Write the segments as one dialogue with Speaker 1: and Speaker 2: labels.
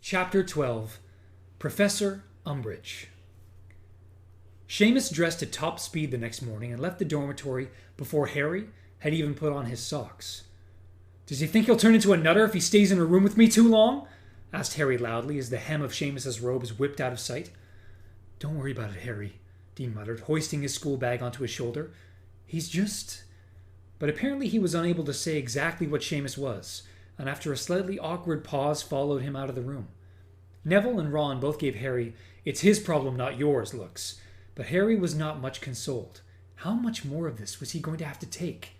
Speaker 1: Chapter 12 Professor Umbridge. Seamus dressed at top speed the next morning and left the dormitory before Harry had even put on his socks. "Does he think he'll turn into a nutter if he stays in a room with me too long?" asked Harry loudly as the hem of Seamus's robes whipped out of sight. "Don't worry about it, Harry," Dean muttered, hoisting his school bag onto his shoulder. "He's just—" But apparently he was unable to say exactly what Seamus was, and after a slightly awkward pause followed him out of the room. Neville and Ron both gave Harry "it's his problem, not yours" looks, but Harry was not much consoled. How much more of this was he going to have to take?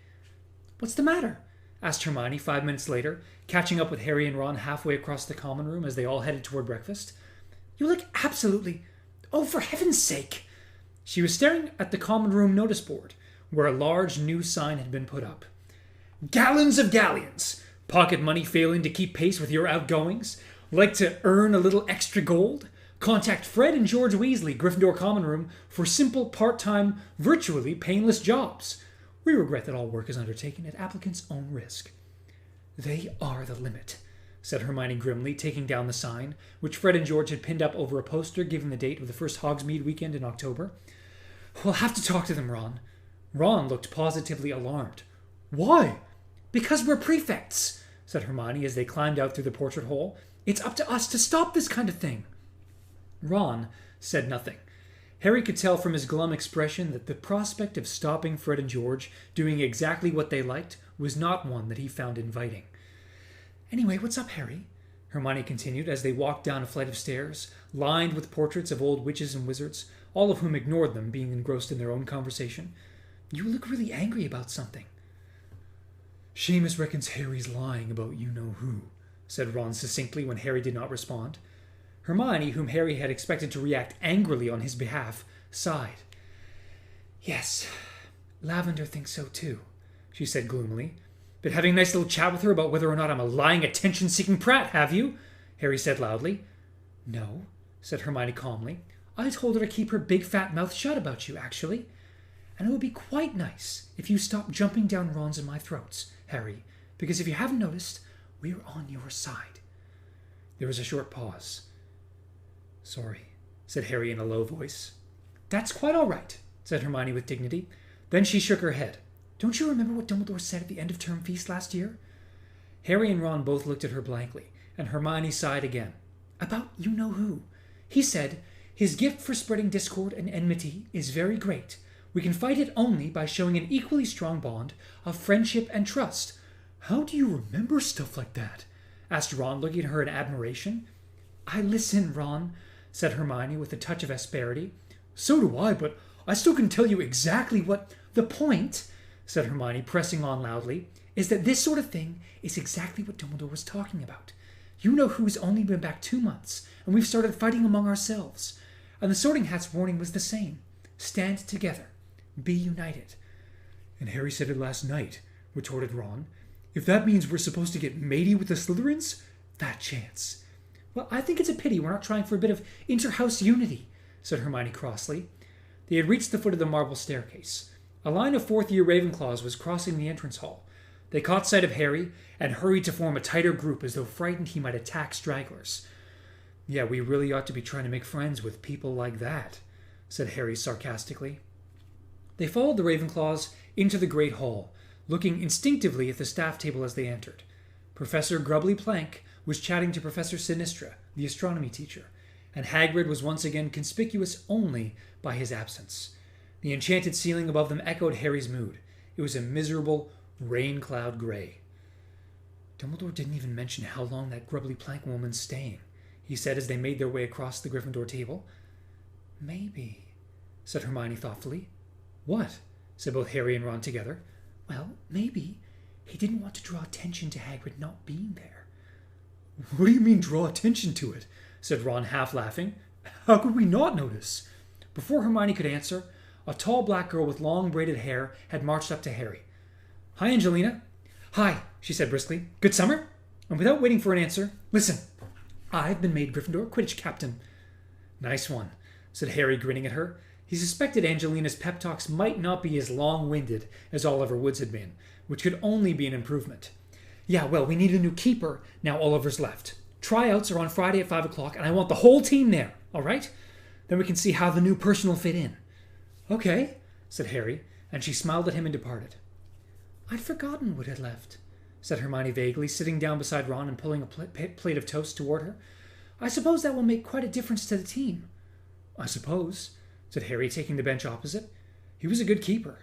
Speaker 1: "What's the matter?" asked Hermione 5 minutes later, catching up with Harry and Ron halfway across the common room as they all headed toward breakfast. "You look absolutely— Oh, for heaven's sake!" She was staring at the common room notice board, where a large new sign had been put up. "Gallons of galleons! Pocket money failing to keep pace with your outgoings? Like to earn a little extra gold? Contact Fred and George Weasley, Gryffindor Common Room, for simple, part-time, virtually painless jobs. We regret that all work is undertaken at applicants' own risk." "They are the limit," said Hermione grimly, taking down the sign, which Fred and George had pinned up over a poster giving the date of the first Hogsmeade weekend in October. "We'll have to talk to them, Ron." Ron looked positively alarmed. "Why?" "Because we're prefects," said Hermione as they climbed out through the portrait hole. "It's up to us to stop this kind of thing." Ron said nothing. Harry could tell from his glum expression that the prospect of stopping Fred and George doing exactly what they liked was not one that he found inviting. "Anyway, what's up, Harry?" Hermione continued as they walked down a flight of stairs, lined with portraits of old witches and wizards, all of whom ignored them, being engrossed in their own conversation. "You look really angry about something." "Seamus reckons Harry's lying about you-know-who," said Ron succinctly when Harry did not respond. Hermione, whom Harry had expected to react angrily on his behalf, sighed. "Yes, Lavender thinks so too," she said gloomily. "Been having a nice little chat with her about whether or not I'm a lying, attention-seeking prat, have you?" Harry said loudly. "No," said Hermione calmly. "I told her to keep her big fat mouth shut about you, actually. And it would be quite nice if you stopped jumping down Ron's and my throats, Harry, because if you haven't noticed, we're on your side." There was a short pause. "Sorry," said Harry in a low voice. "That's quite all right," said Hermione with dignity. Then she shook her head. "Don't you remember what Dumbledore said at the end of term feast last year?" Harry and Ron both looked at her blankly, and Hermione sighed again. "About you-know-who. He said, 'His gift for spreading discord and enmity is very great. We can fight it only by showing an equally strong bond of friendship and trust.'" "How do you remember stuff like that?" asked Ron, looking at her in admiration. "I listen, Ron," said Hermione with a touch of asperity. "So do I, but I still can tell you exactly what—" "The point," said Hermione, pressing on loudly, "is that this sort of thing is exactly what Dumbledore was talking about. You-know-who's only been back 2 months, and we've started fighting among ourselves. And the Sorting Hat's warning was the same. Stand together. Be united." "And Harry said it last night," retorted Ron. "If that means we're supposed to get matey with the Slytherins, fat chance." "Well, I think it's a pity we're not trying for a bit of inter-house unity," said Hermione crossly. They had reached the foot of the marble staircase. A line of fourth-year Ravenclaws was crossing the entrance hall. They caught sight of Harry and hurried to form a tighter group as though frightened he might attack stragglers. "Yeah, we really ought to be trying to make friends with people like that," said Harry sarcastically. They followed the Ravenclaws into the great hall, looking instinctively at the staff table as they entered. Professor Grubbly Plank was chatting to Professor Sinistra, the astronomy teacher, and Hagrid was once again conspicuous only by his absence. The enchanted ceiling above them echoed Harry's mood. It was a miserable rain-cloud grey. "Dumbledore didn't even mention how long that Grubbly Plank woman's staying," he said as they made their way across the Gryffindor table. "Maybe," said Hermione thoughtfully. "What?" said both Harry and Ron together. "Well, maybe he didn't want to draw attention to Hagrid not being there." "What do you mean, draw attention to it?" said Ron, half laughing. "How could we not notice?" Before Hermione could answer, a tall black girl with long braided hair had marched up to Harry. "Hi, Angelina." "Hi," she said briskly. "Good summer?" And without waiting for an answer, "Listen, I've been made Gryffindor Quidditch captain." "Nice one," said Harry, grinning at her. He suspected Angelina's pep talks might not be as long-winded as Oliver Wood's had been, which could only be an improvement. "Yeah, well, we need a new keeper now Oliver's left. Tryouts are on Friday at 5 o'clock, and I want the whole team there, all right? Then we can see how the new person will fit in. Okay, said Harry, and she smiled at him and departed. I'd forgotten Wood had left, said Hermione vaguely, sitting down beside Ron and pulling a plate of toast toward her. I suppose that will make quite a difference to the team. I suppose, said Harry, taking the bench opposite. He was a good keeper.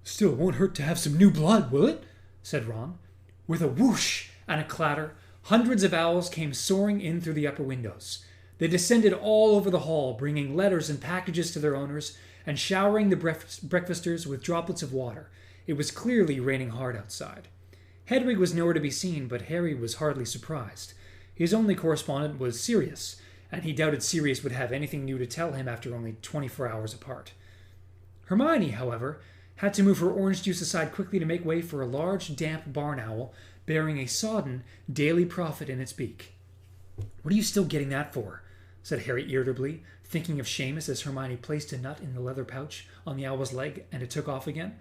Speaker 1: Still, it won't hurt to have some new blood, will it? Said Ron. With a whoosh and a clatter, hundreds of owls came soaring in through the upper windows. They descended all over the hall, bringing letters and packages to their owners and showering the breakfasters with droplets of water. It was clearly raining hard outside. Hedwig was nowhere to be seen, but Harry was hardly surprised. His only correspondent was Sirius, and he doubted Sirius would have anything new to tell him after only 24 hours apart. Hermione, however, had to move her orange juice aside quickly to make way for a large, damp barn owl bearing a sodden Daily Prophet in its beak. What are you still getting that for? Said Harry irritably, thinking of Seamus as Hermione placed a nut in the leather pouch on the owl's leg and it took off again.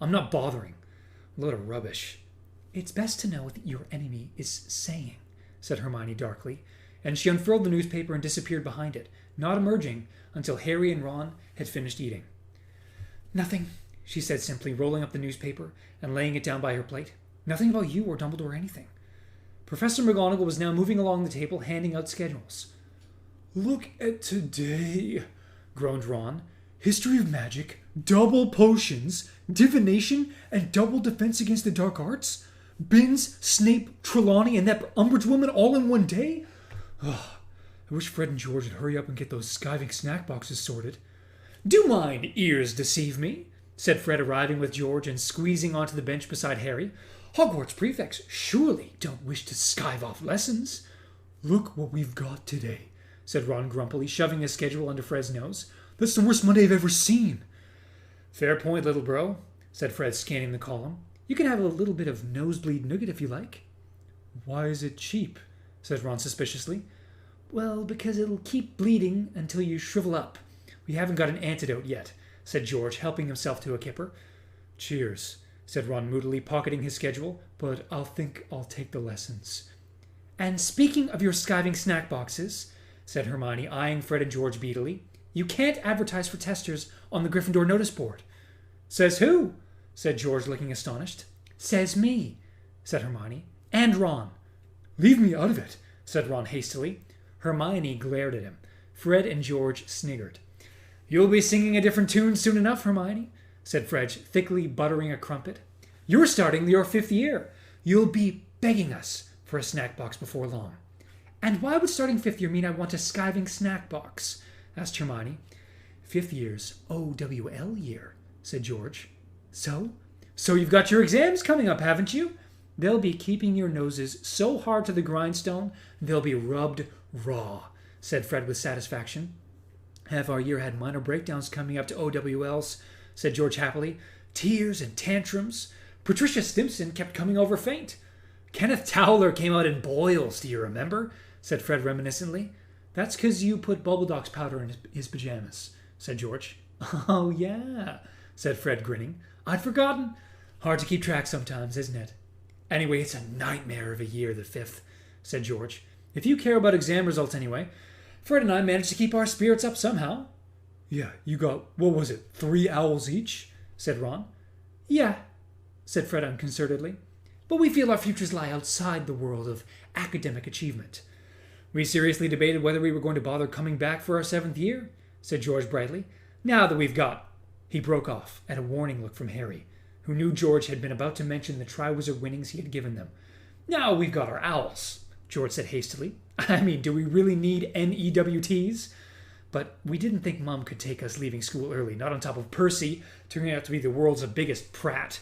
Speaker 1: I'm not bothering. A load of rubbish. It's best to know what your enemy is saying, said Hermione darkly, and she unfurled the newspaper and disappeared behind it, not emerging until Harry and Ron had finished eating. Nothing, she said simply, rolling up the newspaper and laying it down by her plate. Nothing about you or Dumbledore or anything. Professor McGonagall was now moving along the table, handing out schedules. Look at today, groaned Ron. History of magic, double potions, divination, and double defense against the dark arts? Binns, Snape, Trelawney, and that Umbridge woman all in one day? Ugh, I wish Fred and George would hurry up and get those skiving snack boxes sorted. Do mine ears deceive me? Said Fred, arriving with George and squeezing onto the bench beside Harry. Hogwarts prefects surely don't wish to skive off lessons. Look what we've got today, said Ron grumpily, shoving his schedule under Fred's nose. That's the worst Monday I've ever seen. Fair point, little bro, said Fred, scanning the column. You can have a little bit of nosebleed nougat if you like. Why is it cheap? Said Ron suspiciously. Well, because it'll keep bleeding until you shrivel up. We haven't got an antidote yet, said George, helping himself to a kipper. Cheers, said Ron moodily, pocketing his schedule, but I'll think I'll take the lessons. And speaking of your skiving snack boxes, said Hermione, eyeing Fred and George beadily, you can't advertise for testers on the Gryffindor notice board. Says who? Said George, looking astonished. Says me, said Hermione. And Ron. Leave me out of it, said Ron hastily. Hermione glared at him. Fred and George sniggered. You'll be singing a different tune soon enough, Hermione, said Fred, thickly buttering a crumpet. You're starting your 5th year. You'll be begging us for a snack box before long. And why would starting 5th year mean I want a skiving snack box? Asked Hermione. 5th year's OWL year, said George. So you've got your exams coming up, haven't you? They'll be keeping your noses so hard to the grindstone, they'll be rubbed raw, said Fred with satisfaction. Half our year had minor breakdowns coming up to OWLs, said George happily. Tears and tantrums. Patricia Stimpson kept coming over faint. Kenneth Towler came out in boils, do you remember? Said Fred reminiscently. That's 'cause you put Bubbledog's powder in his pajamas, said George. Oh, yeah, said Fred, grinning. I'd forgotten. Hard to keep track sometimes, isn't it? Anyway, it's a nightmare of a year, the 5th, said George. If you care about exam results anyway, Fred and I managed to keep our spirits up somehow. Yeah, you got, 3 owls each? Said Ron. Yeah, said Fred unconcernedly. But we feel our futures lie outside the world of academic achievement. We seriously debated whether we were going to bother coming back for our 7th year, said George brightly. Now that we've got... He broke off at a warning look from Harry, who knew George had been about to mention the Triwizard winnings he had given them. Now we've got our owls, George said hastily. I mean, do we really need NEWTs? But we didn't think Mum could take us leaving school early, not on top of Percy turning out to be the world's biggest prat.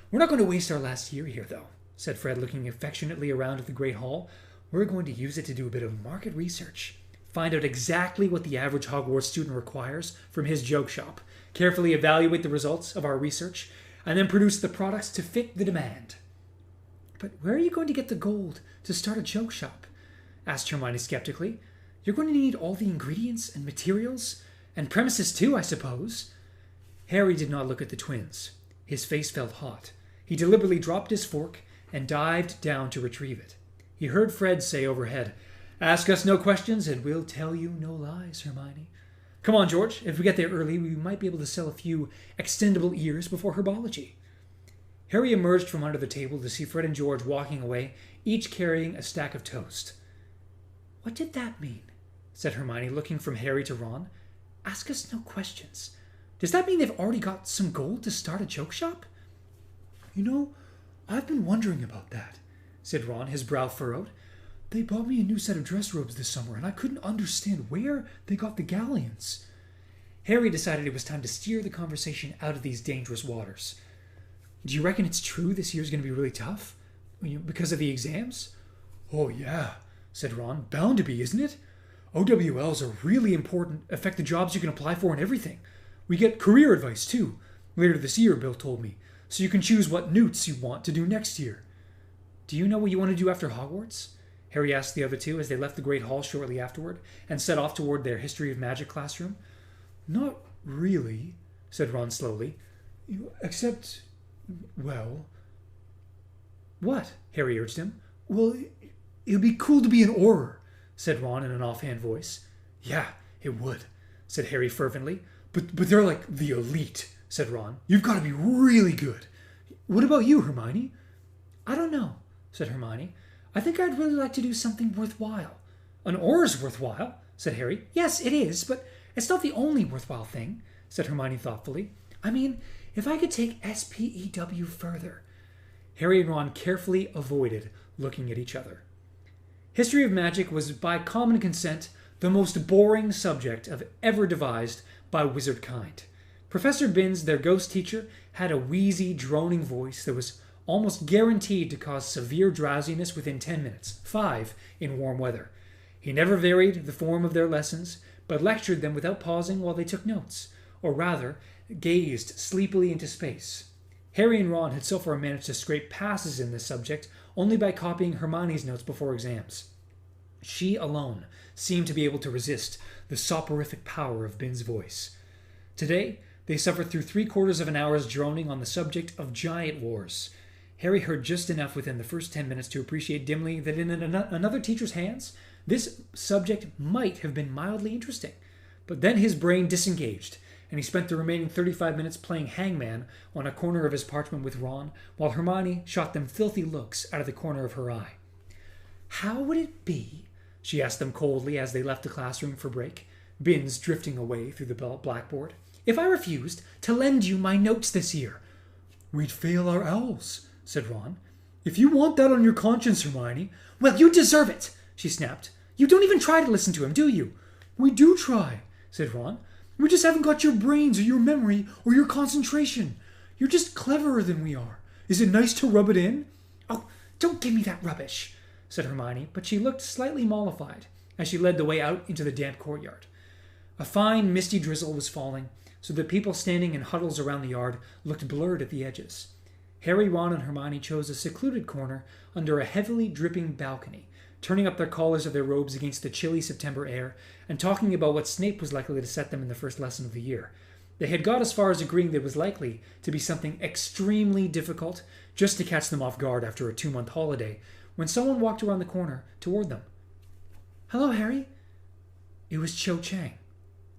Speaker 1: We're not going to waste our last year here, though, said Fred, looking affectionately around at the great hall. We're going to use it to do a bit of market research. Find out exactly what the average Hogwarts student requires from his joke shop, carefully evaluate the results of our research, and then produce the products to fit the demand. But where are you going to get the gold to start a joke shop? Asked Hermione skeptically. You're going to need all the ingredients and materials, and premises too, I suppose. Harry did not look at the twins. His face felt hot. He deliberately dropped his fork and dived down to retrieve it. He heard Fred say overhead, "Ask us no questions and we'll tell you no lies, Hermione. Come on, George. If we get there early, we might be able to sell a few extendable ears before herbology." Harry emerged from under the table to see Fred and George walking away, each carrying a stack of toast. "What did that mean?" said Hermione, looking from Harry to Ron. "Ask us no questions. Does that mean they've already got some gold to start a joke shop?"
Speaker 2: I've been wondering about that," said Ron, his brow furrowed. "They bought me a new set of dress robes this summer, and I couldn't understand where they got the galleons."
Speaker 1: Harry decided it was time to steer the conversation out of these dangerous waters. "Do you reckon it's true this year's going to be really tough? Because of the exams?"
Speaker 2: "Oh, yeah," said Ron. "Bound to be, isn't it? OWLs are really important, affect the jobs you can apply for and everything. We get career advice, too. Later this year, Bill told me. So you can choose what newts you want to do next year."
Speaker 1: "Do you know what you want to do after Hogwarts?" Harry asked the other two as they left the Great Hall shortly afterward and set off toward their History of Magic classroom.
Speaker 2: "Not really," said Ron slowly. "Except, well..."
Speaker 1: "What?" Harry urged him.
Speaker 2: "Well, it'd be cool to be an Auror," said Ron in an offhand voice.
Speaker 1: "Yeah, it would," said Harry fervently.
Speaker 2: But they're like the elite," said Ron. "You've got to be really good. What about you, Hermione?"
Speaker 1: "I don't know," said Hermione. "I think I'd really like to do something worthwhile." "An Auror's worthwhile," said Harry. "Yes, it is, but it's not the only worthwhile thing," said Hermione thoughtfully. "I mean, if I could take SPEW further." Harry and Ron carefully avoided looking at each other. History of Magic was, by common consent, the most boring subject ever devised by wizard kind. Professor Binns, their ghost teacher, had a wheezy, droning voice that was almost guaranteed to cause severe drowsiness within 10 minutes, 5 in warm weather. He never varied the form of their lessons, but lectured them without pausing while they took notes, or rather, gazed sleepily into space. Harry and Ron had so far managed to scrape passes in this subject only by copying Hermione's notes before exams. She alone seemed to be able to resist the soporific power of Binns' voice. Today, they suffered through 3/4 of an hour's droning on the subject of giant wars. Harry heard just enough within the first 10 minutes to appreciate dimly that in another teacher's hands, this subject might have been mildly interesting. But then his brain disengaged, and he spent the remaining 35 minutes playing hangman on a corner of his parchment with Ron, while Hermione shot them filthy looks out of the corner of her eye. "How would it be," she asked them coldly as they left the classroom for break, Binns drifting away through the blackboard, "if I refused to lend you my notes this year?"
Speaker 2: "We'd fail our owls," said Ron. "If you want that on your conscience, Hermione..."
Speaker 1: "Well, you deserve it," she snapped. "You don't even try to listen to him, do you?"
Speaker 2: "We do try," said Ron. "We just haven't got your brains or your memory or your concentration. You're just cleverer than we are. Is it nice to rub it in?"
Speaker 1: "Oh, don't give me that rubbish," said Hermione, but she looked slightly mollified as she led the way out into the damp courtyard. A fine, misty drizzle was falling, so that people standing in huddles around the yard looked blurred at the edges. Harry, Ron, and Hermione chose a secluded corner under a heavily dripping balcony, turning up their collars of their robes against the chilly September air and talking about what Snape was likely to set them in the first lesson of the year. They had got as far as agreeing that it was likely to be something extremely difficult, just to catch them off guard after a 2-month holiday, when someone walked around the corner toward them. "Hello, Harry." It was Cho Chang.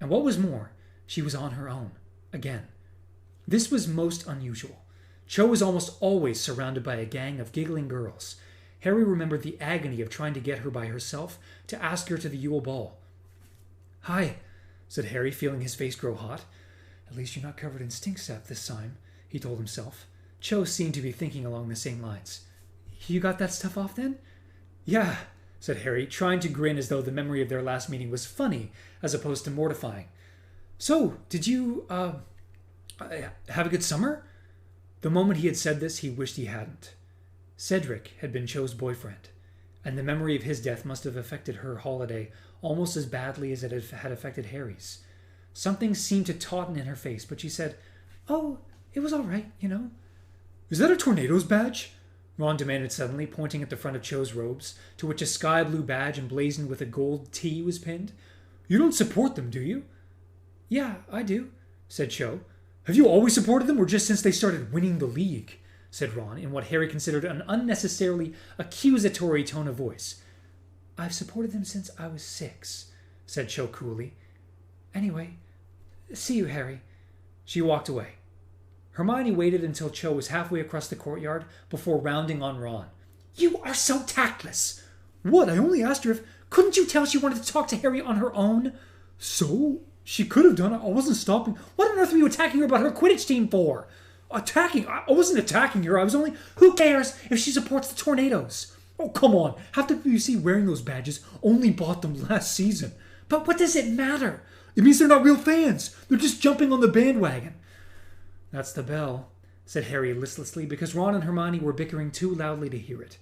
Speaker 1: And what was more, she was on her own, again. This was most unusual. Cho was almost always surrounded by a gang of giggling girls. Harry remembered the agony of trying to get her by herself to ask her to the Yule Ball. "Hi," said Harry, feeling his face grow hot. "At least you're not covered in stink sap this time," he told himself. Cho seemed to be thinking along the same lines. "You got that stuff off then?" "Yeah," said Harry, trying to grin as though the memory of their last meeting was funny as opposed to mortifying. "So, did you, have a good summer?" The moment he had said this, he wished he hadn't. Cedric had been Cho's boyfriend, and the memory of his death must have affected her holiday almost as badly as it had affected Harry's. Something seemed to tauten in her face, but she said, "Oh, it was all right, you know."
Speaker 2: "Is that a Tornadoes badge?"
Speaker 1: Ron demanded suddenly, pointing at the front of Cho's robes, to which a sky blue badge emblazoned with a gold T was pinned.
Speaker 2: "You don't support them, do you?"
Speaker 1: "Yeah, I do," said Cho.
Speaker 2: "Have you always supported them, or just since they started winning the league?"
Speaker 1: said Ron, in what Harry considered an unnecessarily accusatory tone of voice. I've supported them since I was 6, said Cho coolly. Anyway, see you, Harry. She walked away. Hermione waited until Cho was halfway across the courtyard before rounding on Ron. You are so tactless! What? I only asked her if... Couldn't you tell she wanted to talk to Harry on her own? So? She could have done it. I wasn't stopping. What on earth were you attacking her about her Quidditch team for? Attacking? I wasn't attacking her. I was only... Who cares if she supports the Tornadoes? Oh, come on. Half the people you see wearing those badges only bought them last season. But what does it matter? It means they're not real fans. They're just jumping on the bandwagon. That's the bell, said Harry listlessly, because Ron and Hermione were bickering too loudly to hear it.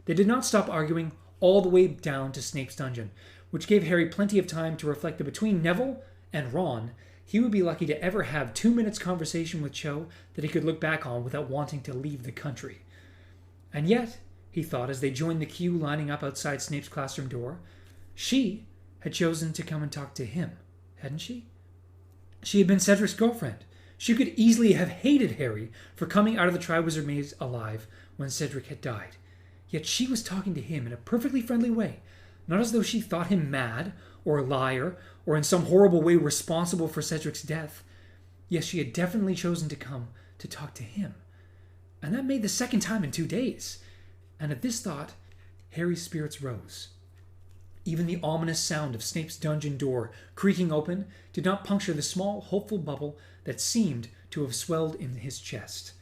Speaker 1: They did not stop arguing all the way down to Snape's dungeon, which gave Harry plenty of time to reflect that between Neville and Ron, he would be lucky to ever have 2 minutes conversation with Cho that he could look back on without wanting to leave the country. And yet, he thought as they joined the queue lining up outside Snape's classroom door, she had chosen to come and talk to him, hadn't she? She had been Cedric's girlfriend. She could easily have hated Harry for coming out of the Triwizard Maze alive when Cedric had died. Yet she was talking to him in a perfectly friendly way, not as though she thought him mad or a liar or in some horrible way responsible for Cedric's death. Yes, she had definitely chosen to come to talk to him. And that made the second time in 2 days. And at this thought, Harry's spirits rose. Even the ominous sound of Snape's dungeon door creaking open did not puncture the small, hopeful bubble that seemed to have swelled in his chest.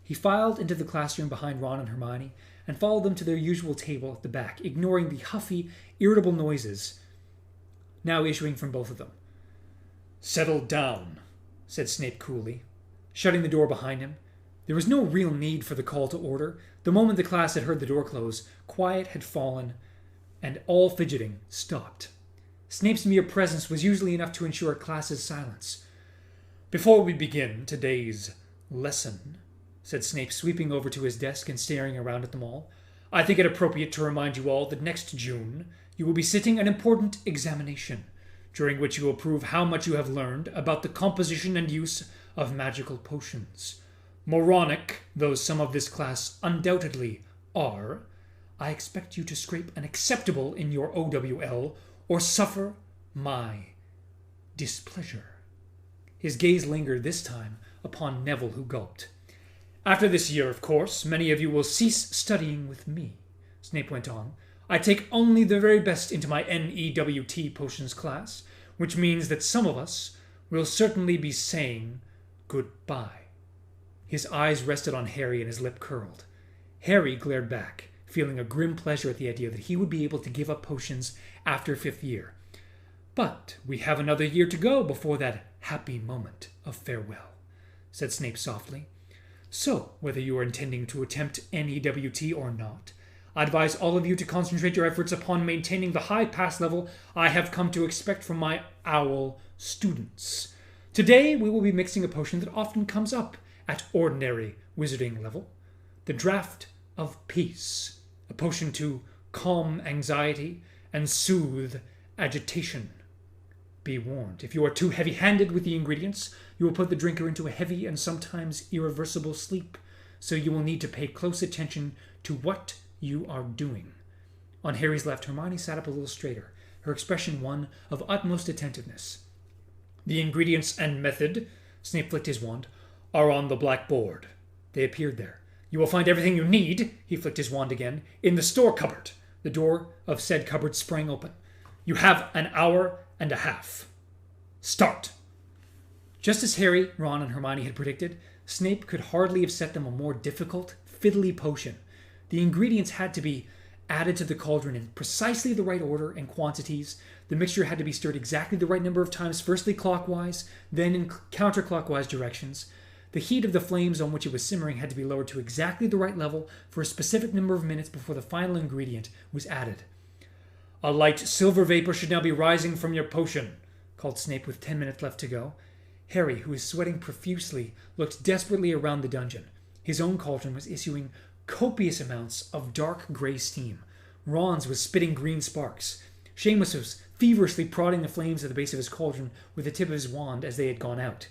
Speaker 1: He filed into the classroom behind Ron and Hermione and followed them to their usual table at the back, ignoring the huffy, irritable noises now issuing from both of them. Settle down, said Snape coolly, shutting the door behind him. There was no real need for the call to order. The moment the class had heard the door close, quiet had fallen, and all fidgeting stopped. Snape's mere presence was usually enough to ensure a class's silence. Before we begin today's lesson, said Snape, sweeping over to his desk and staring around at them all, I think it appropriate to remind you all that next June you will be sitting an important examination, during which you will prove how much you have learned about the composition and use of magical potions. Moronic though some of this class undoubtedly are, I expect you to scrape an acceptable in your OWL or suffer my displeasure. His gaze lingered this time upon Neville, who gulped. After this year, of course, many of you will cease studying with me, Snape went on. I take only the very best into my NEWT potions class, which means that some of us will certainly be saying goodbye. His eyes rested on Harry and his lip curled. Harry glared back, feeling a grim pleasure at the idea that he would be able to give up potions after 5th year. But we have another year to go before that happy moment of farewell, said Snape softly. So, whether you are intending to attempt NEWT or not, I advise all of you to concentrate your efforts upon maintaining the high pass level I have come to expect from my OWL students. Today, we will be mixing a potion that often comes up at ordinary wizarding level, the Draught of Peace, a potion to calm anxiety and soothe agitation. Be warned, if you are too heavy-handed with the ingredients, you will put the drinker into a heavy and sometimes irreversible sleep, so you will need to pay close attention to what you are doing. On Harry's left, Hermione sat up a little straighter, her expression one of utmost attentiveness. The ingredients and method, Snape flicked his wand, are on the blackboard. They appeared there. You will find everything you need, he flicked his wand again, in the store cupboard. The door of said cupboard sprang open. You have an hour and a half. Start. Just as Harry, Ron, and Hermione had predicted, Snape could hardly have set them a more difficult, fiddly potion. The ingredients had to be added to the cauldron in precisely the right order and quantities. The mixture had to be stirred exactly the right number of times, firstly clockwise, then in counterclockwise directions. The heat of the flames on which it was simmering had to be lowered to exactly the right level for a specific number of minutes before the final ingredient was added. A light silver vapor should now be rising from your potion, called Snape with 10 minutes left to go. Harry, who was sweating profusely, looked desperately around the dungeon. His own cauldron was issuing copious amounts of dark grey steam. Ron's was spitting green sparks. Seamus was feverishly prodding the flames at the base of his cauldron with the tip of his wand as they had gone out.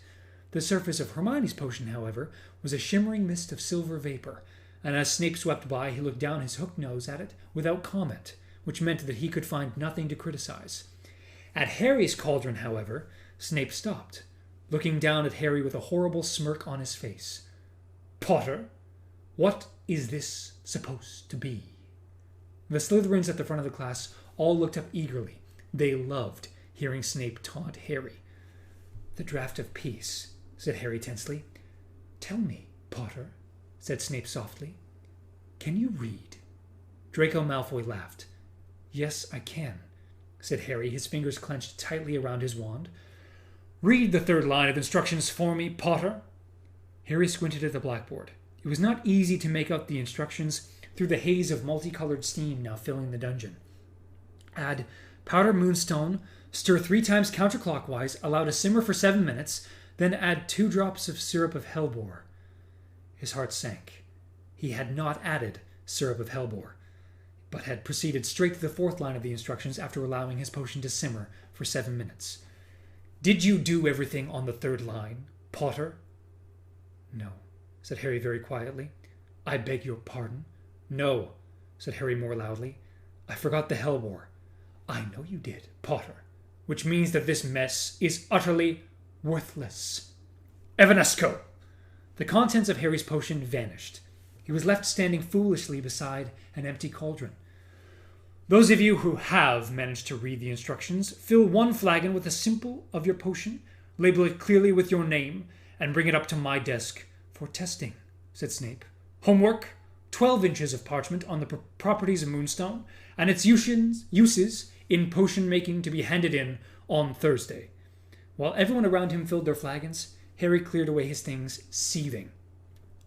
Speaker 1: The surface of Hermione's potion, however, was a shimmering mist of silver vapor, and as Snape swept by, he looked down his hooked nose at it without comment, which meant that he could find nothing to criticize. At Harry's cauldron, however, Snape stopped, looking down at Harry with a horrible smirk on his face. "Potter, what is this supposed to be?" The Slytherins at the front of the class all looked up eagerly. They loved hearing Snape taunt Harry. "The Draught of Peace," said Harry tensely. "Tell me, Potter," said Snape softly. "Can you read?" Draco Malfoy laughed. "Yes, I can," said Harry, his fingers clenched tightly around his wand. "Read the third line of instructions for me, Potter." Harry squinted at the blackboard. It was not easy to make out the instructions through the haze of multicolored steam now filling the dungeon. Add powder moonstone, stir 3 times counterclockwise, allow to simmer for 7 minutes, then add 2 drops of syrup of hellebore. His heart sank. He had not added syrup of hellebore, but had proceeded straight to the 4th line of the instructions after allowing his potion to simmer for 7 minutes. "Did you do everything on the 3rd line, Potter?" "No," said Harry very quietly. "I beg your pardon?" "No," said Harry more loudly. "I forgot the hellebore." "I know you did, Potter." "Which means that this mess is utterly worthless." "Evanesco!" The contents of Harry's potion vanished. He was left standing foolishly beside an empty cauldron. "Those of you who have managed to read the instructions, fill 1 flagon with a sample of your potion, label it clearly with your name, and bring it up to my desk for testing," said Snape. "Homework, 12 inches of parchment on the properties of Moonstone and its uses in potion making to be handed in on Thursday." While everyone around him filled their flagons, Harry cleared away his things, seething.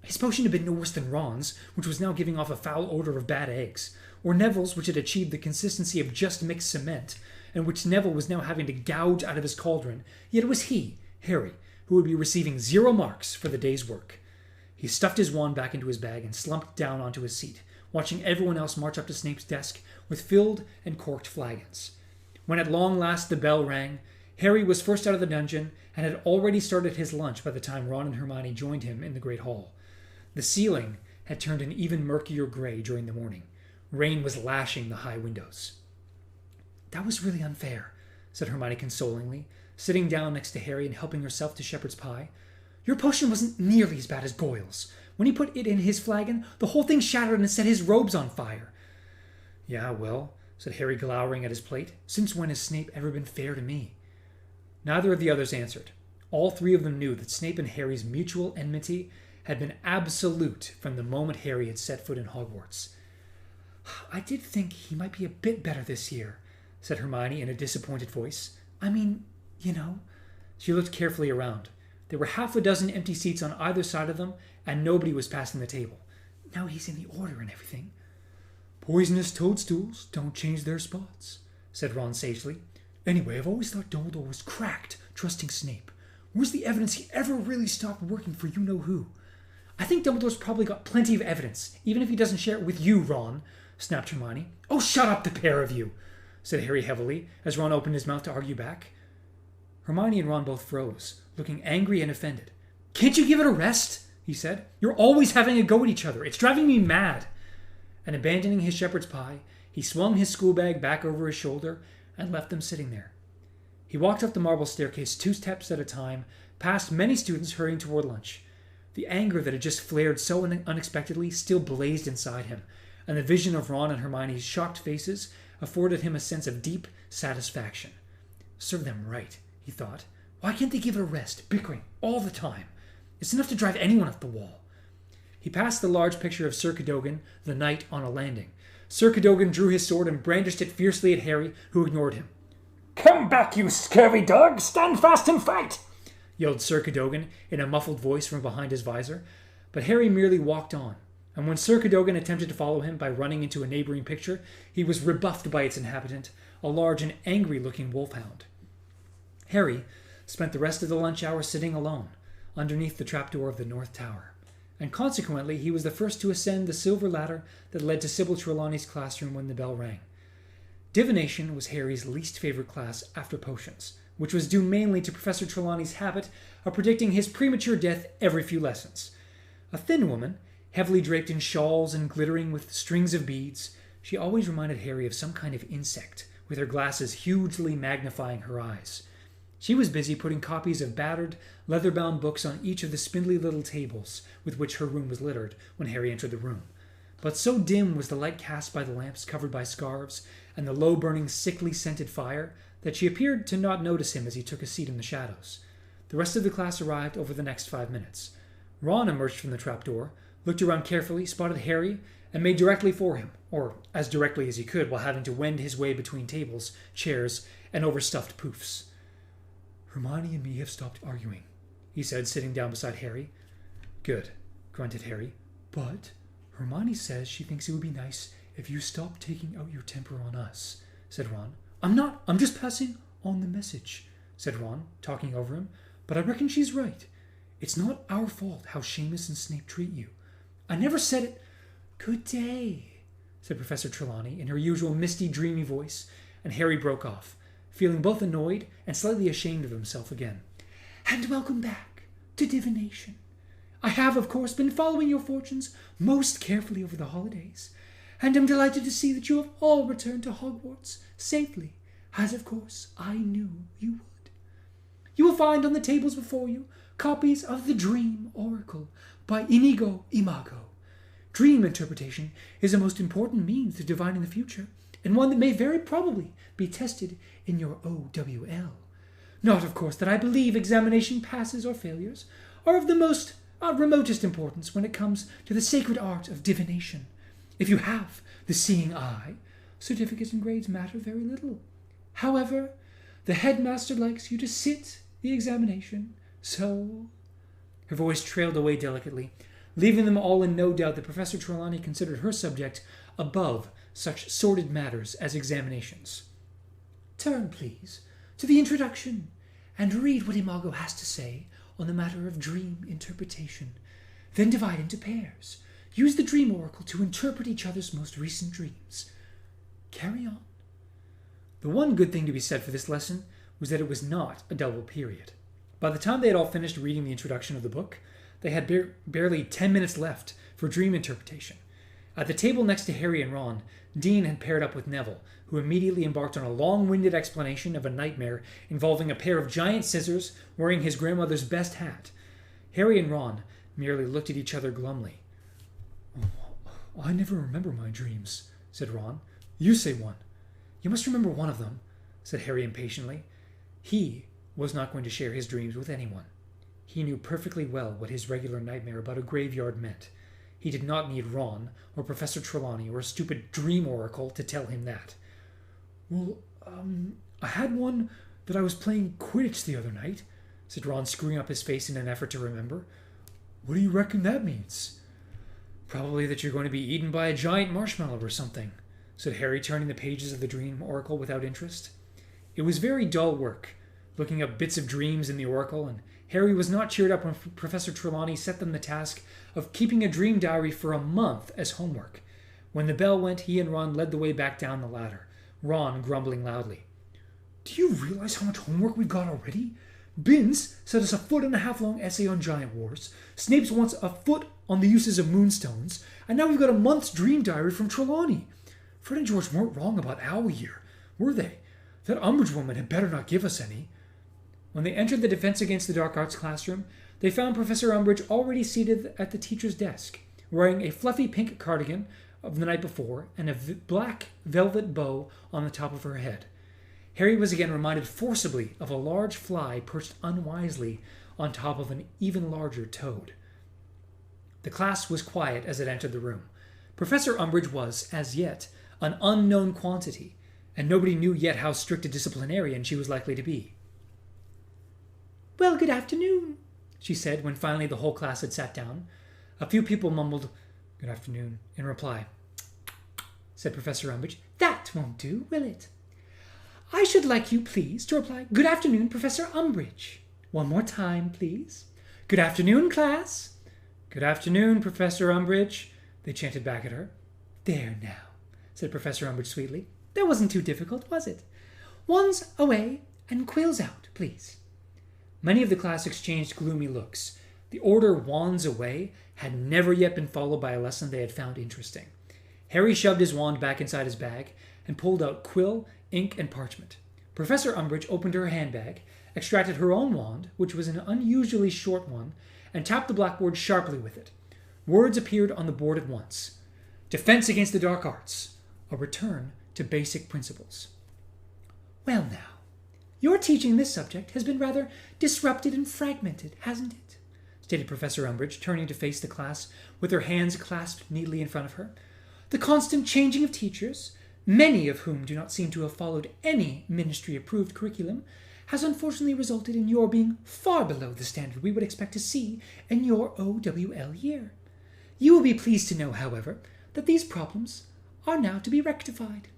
Speaker 1: His potion had been no worse than Ron's, which was now giving off a foul odor of bad eggs, or Neville's, which had achieved the consistency of just mixed cement, and which Neville was now having to gouge out of his cauldron. Yet it was he, Harry, who would be receiving 0 marks for the day's work. He stuffed his wand back into his bag and slumped down onto his seat, watching everyone else march up to Snape's desk with filled and corked flagons. When at long last the bell rang, Harry was first out of the dungeon and had already started his lunch by the time Ron and Hermione joined him in the Great Hall. The ceiling had turned an even murkier gray during the morning. Rain was lashing the high windows. "That was really unfair," said Hermione consolingly, sitting down next to Harry and helping herself to shepherd's pie. "Your potion wasn't nearly as bad as Goyle's. When he put it in his flagon, the whole thing shattered and set his robes on fire." "Yeah, well," said Harry, glowering at his plate, "since when has Snape ever been fair to me?" Neither of the others answered. All 3 of them knew that Snape and Harry's mutual enmity had been absolute from the moment Harry had set foot in Hogwarts. "I did think he might be a bit better this year," said Hermione in a disappointed voice. "I mean, you know." She looked carefully around. There were half a dozen empty seats on either side of them, and nobody was passing the table. "Now he's in the order and everything." "Poisonous toadstools don't change their spots," said Ron sagely. "Anyway, I've always thought Dumbledore was cracked trusting Snape. Where's the evidence he ever really stopped working for you-know-who?" "I think Dumbledore's probably got plenty of evidence, even if he doesn't share it with you, Ron," snapped Hermione. "Oh, shut up, the pair of you," said Harry heavily, as Ron opened his mouth to argue back. Hermione and Ron both froze, looking angry and offended. "Can't you give it a rest?" he said. "You're always having a go at each other. It's driving me mad." And abandoning his shepherd's pie, he swung his school bag back over his shoulder and left them sitting there. He walked up the marble staircase 2 steps at a time, past many students hurrying toward lunch. The anger that had just flared so unexpectedly still blazed inside him, and the vision of Ron and Hermione's shocked faces afforded him a sense of deep satisfaction. Serve them right, he thought. Why can't they give it a rest, bickering all the time? It's enough to drive anyone up the wall. He passed the large picture of Sir Cadogan, the knight on a landing. Sir Cadogan drew his sword and brandished it fiercely at Harry, who ignored him. "Come back, you scurvy dog! Stand fast and fight!" yelled Sir Cadogan in a muffled voice from behind his visor. But Harry merely walked on, and when Sir Cadogan attempted to follow him by running into a neighboring picture, he was rebuffed by its inhabitant, a large and angry-looking wolfhound. Harry spent the rest of the lunch hour sitting alone, underneath the trapdoor of the North Tower, and consequently he was the first to ascend the silver ladder that led to Sybil Trelawney's classroom when the bell rang. Divination was Harry's least favorite class after potions, which was due mainly to Professor Trelawney's habit of predicting his premature death every few lessons. A thin woman, heavily draped in shawls and glittering with strings of beads, she always reminded Harry of some kind of insect, with her glasses hugely magnifying her eyes. She was busy putting copies of battered, leather-bound books on each of the spindly little tables with which her room was littered when Harry entered the room. But so dim was the light cast by the lamps covered by scarves and the low-burning, sickly-scented fire that she appeared to not notice him as he took a seat in the shadows. The rest of the class arrived over the next 5 minutes. Ron emerged from the trapdoor, looked around carefully, spotted Harry, and made directly for him, or as directly as he could while having to wend his way between tables, chairs, and overstuffed poufs.
Speaker 2: "Hermione and me have stopped arguing,"
Speaker 1: he said, sitting down beside Harry. "Good," grunted Harry.
Speaker 2: "But Hermione says she thinks it would be nice if you stopped taking out your temper on us," said Ron.
Speaker 1: I'm not. I'm just passing
Speaker 2: "On the message," said Ron,
Speaker 1: talking over him.
Speaker 2: "but I reckon she's right. It's not our fault how Seamus and Snape treat you."
Speaker 1: "I never said it."
Speaker 2: "Good day,"
Speaker 1: said Professor Trelawney in her usual misty, dreamy voice, and Harry broke off, feeling both annoyed and slightly ashamed of himself again.
Speaker 2: "And welcome back to divination. I have, of course, been following your fortunes most carefully over the holidays, and am delighted to see that you have all returned to Hogwarts safely, as, of course, I knew you would. You will find on the tables before you copies of the Dream Oracle by Inigo Imago. Dream interpretation is a most important means of divining the future, and one that may very probably be tested in your OWL. Not, of course, that I believe examination passes or failures are of the most remotest importance when it comes to the sacred art of divination. If you have the seeing eye, certificates and grades matter very little. However, the headmaster likes you to sit the examination, so—" Her voice trailed away delicately, leaving them all in no doubt that Professor Trelawney considered her subject above such sordid matters as examinations. "Turn, please, to the introduction, and read what Imago has to say on the matter of dream interpretation. Then divide into pairs. Use the Dream Oracle to interpret each other's most recent dreams. Carry on."
Speaker 1: The one good thing to be said for this lesson was that it was not a double period. By the time they had all finished reading the introduction of the book, they had barely 10 minutes left for dream interpretation. At the table next to Harry and Ron, Dean had paired up with Neville, who immediately embarked on a long-winded explanation of a nightmare involving a pair of giant scissors wearing his grandmother's best hat. Harry and Ron merely looked at each other glumly.
Speaker 2: "I never remember my dreams," said Ron.
Speaker 1: "You say one." "You must remember one of them," said Harry impatiently. He was not going to share his dreams with anyone. He knew perfectly well what his regular nightmare about a graveyard meant. He did not need Ron or Professor Trelawney or a stupid dream oracle to tell him that.
Speaker 2: "Well, I had one that I was playing Quidditch the other night," said Ron, screwing up his face in an effort to remember. "What do you reckon that means?"
Speaker 1: "Probably that you're going to be eaten by a giant marshmallow or something," said Harry, turning the pages of the Dream Oracle without interest. It was very dull work, looking up bits of dreams in the Oracle, and Harry was not cheered up when Professor Trelawney set them the task of keeping a dream diary for a month as homework. When the bell went, he and Ron led the way back down the ladder, Ron grumbling loudly.
Speaker 2: "Do you realize how much homework we've got already? Binns sent us a 1.5-foot-long essay on giant wars. Snape's wants a foot on the uses of moonstones, and now we've got a month's dream diary from Trelawney. Fred and George weren't wrong about Owl Year, were they? That Umbridge woman had better not give us any."
Speaker 1: When they entered the Defense Against the Dark Arts classroom, they found Professor Umbridge already seated at the teacher's desk, wearing a fluffy pink cardigan of the night before and a black velvet bow on the top of her head. Harry was again reminded forcibly of a large fly perched unwisely on top of an even larger toad. The class was quiet as it entered the room. Professor Umbridge was, as yet, an unknown quantity, and nobody knew yet how strict a disciplinarian she was likely to be.
Speaker 3: "Well, good afternoon,"
Speaker 1: she said when finally the whole class had sat down. A few people mumbled, "Good afternoon," in reply. Said Professor Umbridge.
Speaker 3: "That won't do, will it? I should like you, please, to reply, 'Good afternoon, Professor Umbridge.' One more time, please. 'Good afternoon, class.'"
Speaker 1: "Good afternoon, Professor Umbridge," they chanted back at her.
Speaker 3: "There now," said Professor Umbridge sweetly. "That wasn't too difficult, was it? One's away, And quills out, please.
Speaker 1: Many of the class exchanged gloomy looks. The order wands away had never yet been followed by a lesson they had found interesting. Harry shoved his wand back inside his bag and pulled out quill, ink, and parchment. Professor Umbridge opened her handbag, extracted her own wand, which was an unusually short one, and tapped the blackboard sharply with it. Words appeared on the board at once. Defense against the dark arts. A return to basic principles.
Speaker 3: Well now, your teaching this subject has been rather disrupted and fragmented, hasn't it? Stated Professor Umbridge, turning to face the class with her hands clasped neatly in front of her. The constant changing of teachers, many of whom do not seem to have followed any ministry-approved curriculum, has unfortunately resulted in your being far below the standard we would expect to see in your OWL year. You will be pleased to know, however, that these problems are now to be rectified.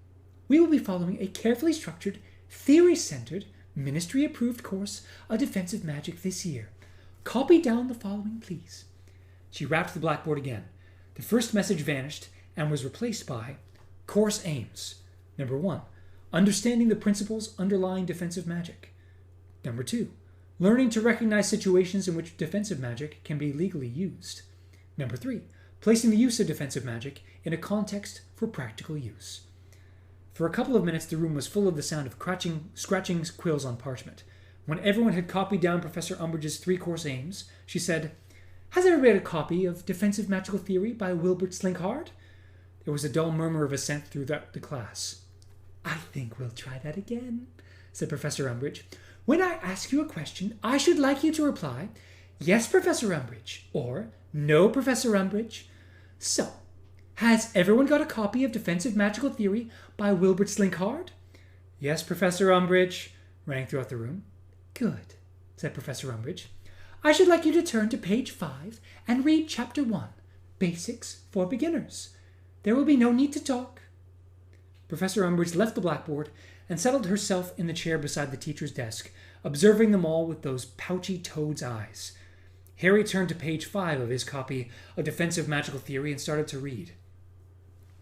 Speaker 3: We will be following a carefully structured, theory-centered, ministry-approved course of defensive magic this year. Copy down the following, please.
Speaker 1: She rapped the blackboard again. The first message vanished and was replaced by Course Aims. Number 1. Understanding the principles underlying defensive magic. Number 2. Learning to recognize situations in which defensive magic can be legally used. Number 3. Placing the use of defensive magic in a context for practical use. For a couple of minutes, the room was full of the sound of scratching quills on parchment. When everyone had copied down Professor Umbridge's 3 course aims, she said, "Has everybody a copy of Defensive Magical Theory by Wilbert Slinkhard?" There was a dull murmur of assent through the class.
Speaker 3: "I think we'll try that again," said Professor Umbridge. "When I ask you a question, I should like you to reply, 'Yes, Professor Umbridge,' or 'No, Professor Umbridge.' So, has everyone got a copy of Defensive Magical Theory by Wilbert Slinkhard?"
Speaker 1: "Yes, Professor Umbridge," rang throughout the room.
Speaker 3: "Good," said Professor Umbridge. "I should like you to turn to page 5 and read Chapter 1, Basics for Beginners. There will be no need to talk."
Speaker 1: Professor Umbridge left the blackboard and settled herself in the chair beside the teacher's desk, observing them all with those pouchy toad's eyes. Harry turned to page 5 of his copy of Defensive Magical Theory and started to read.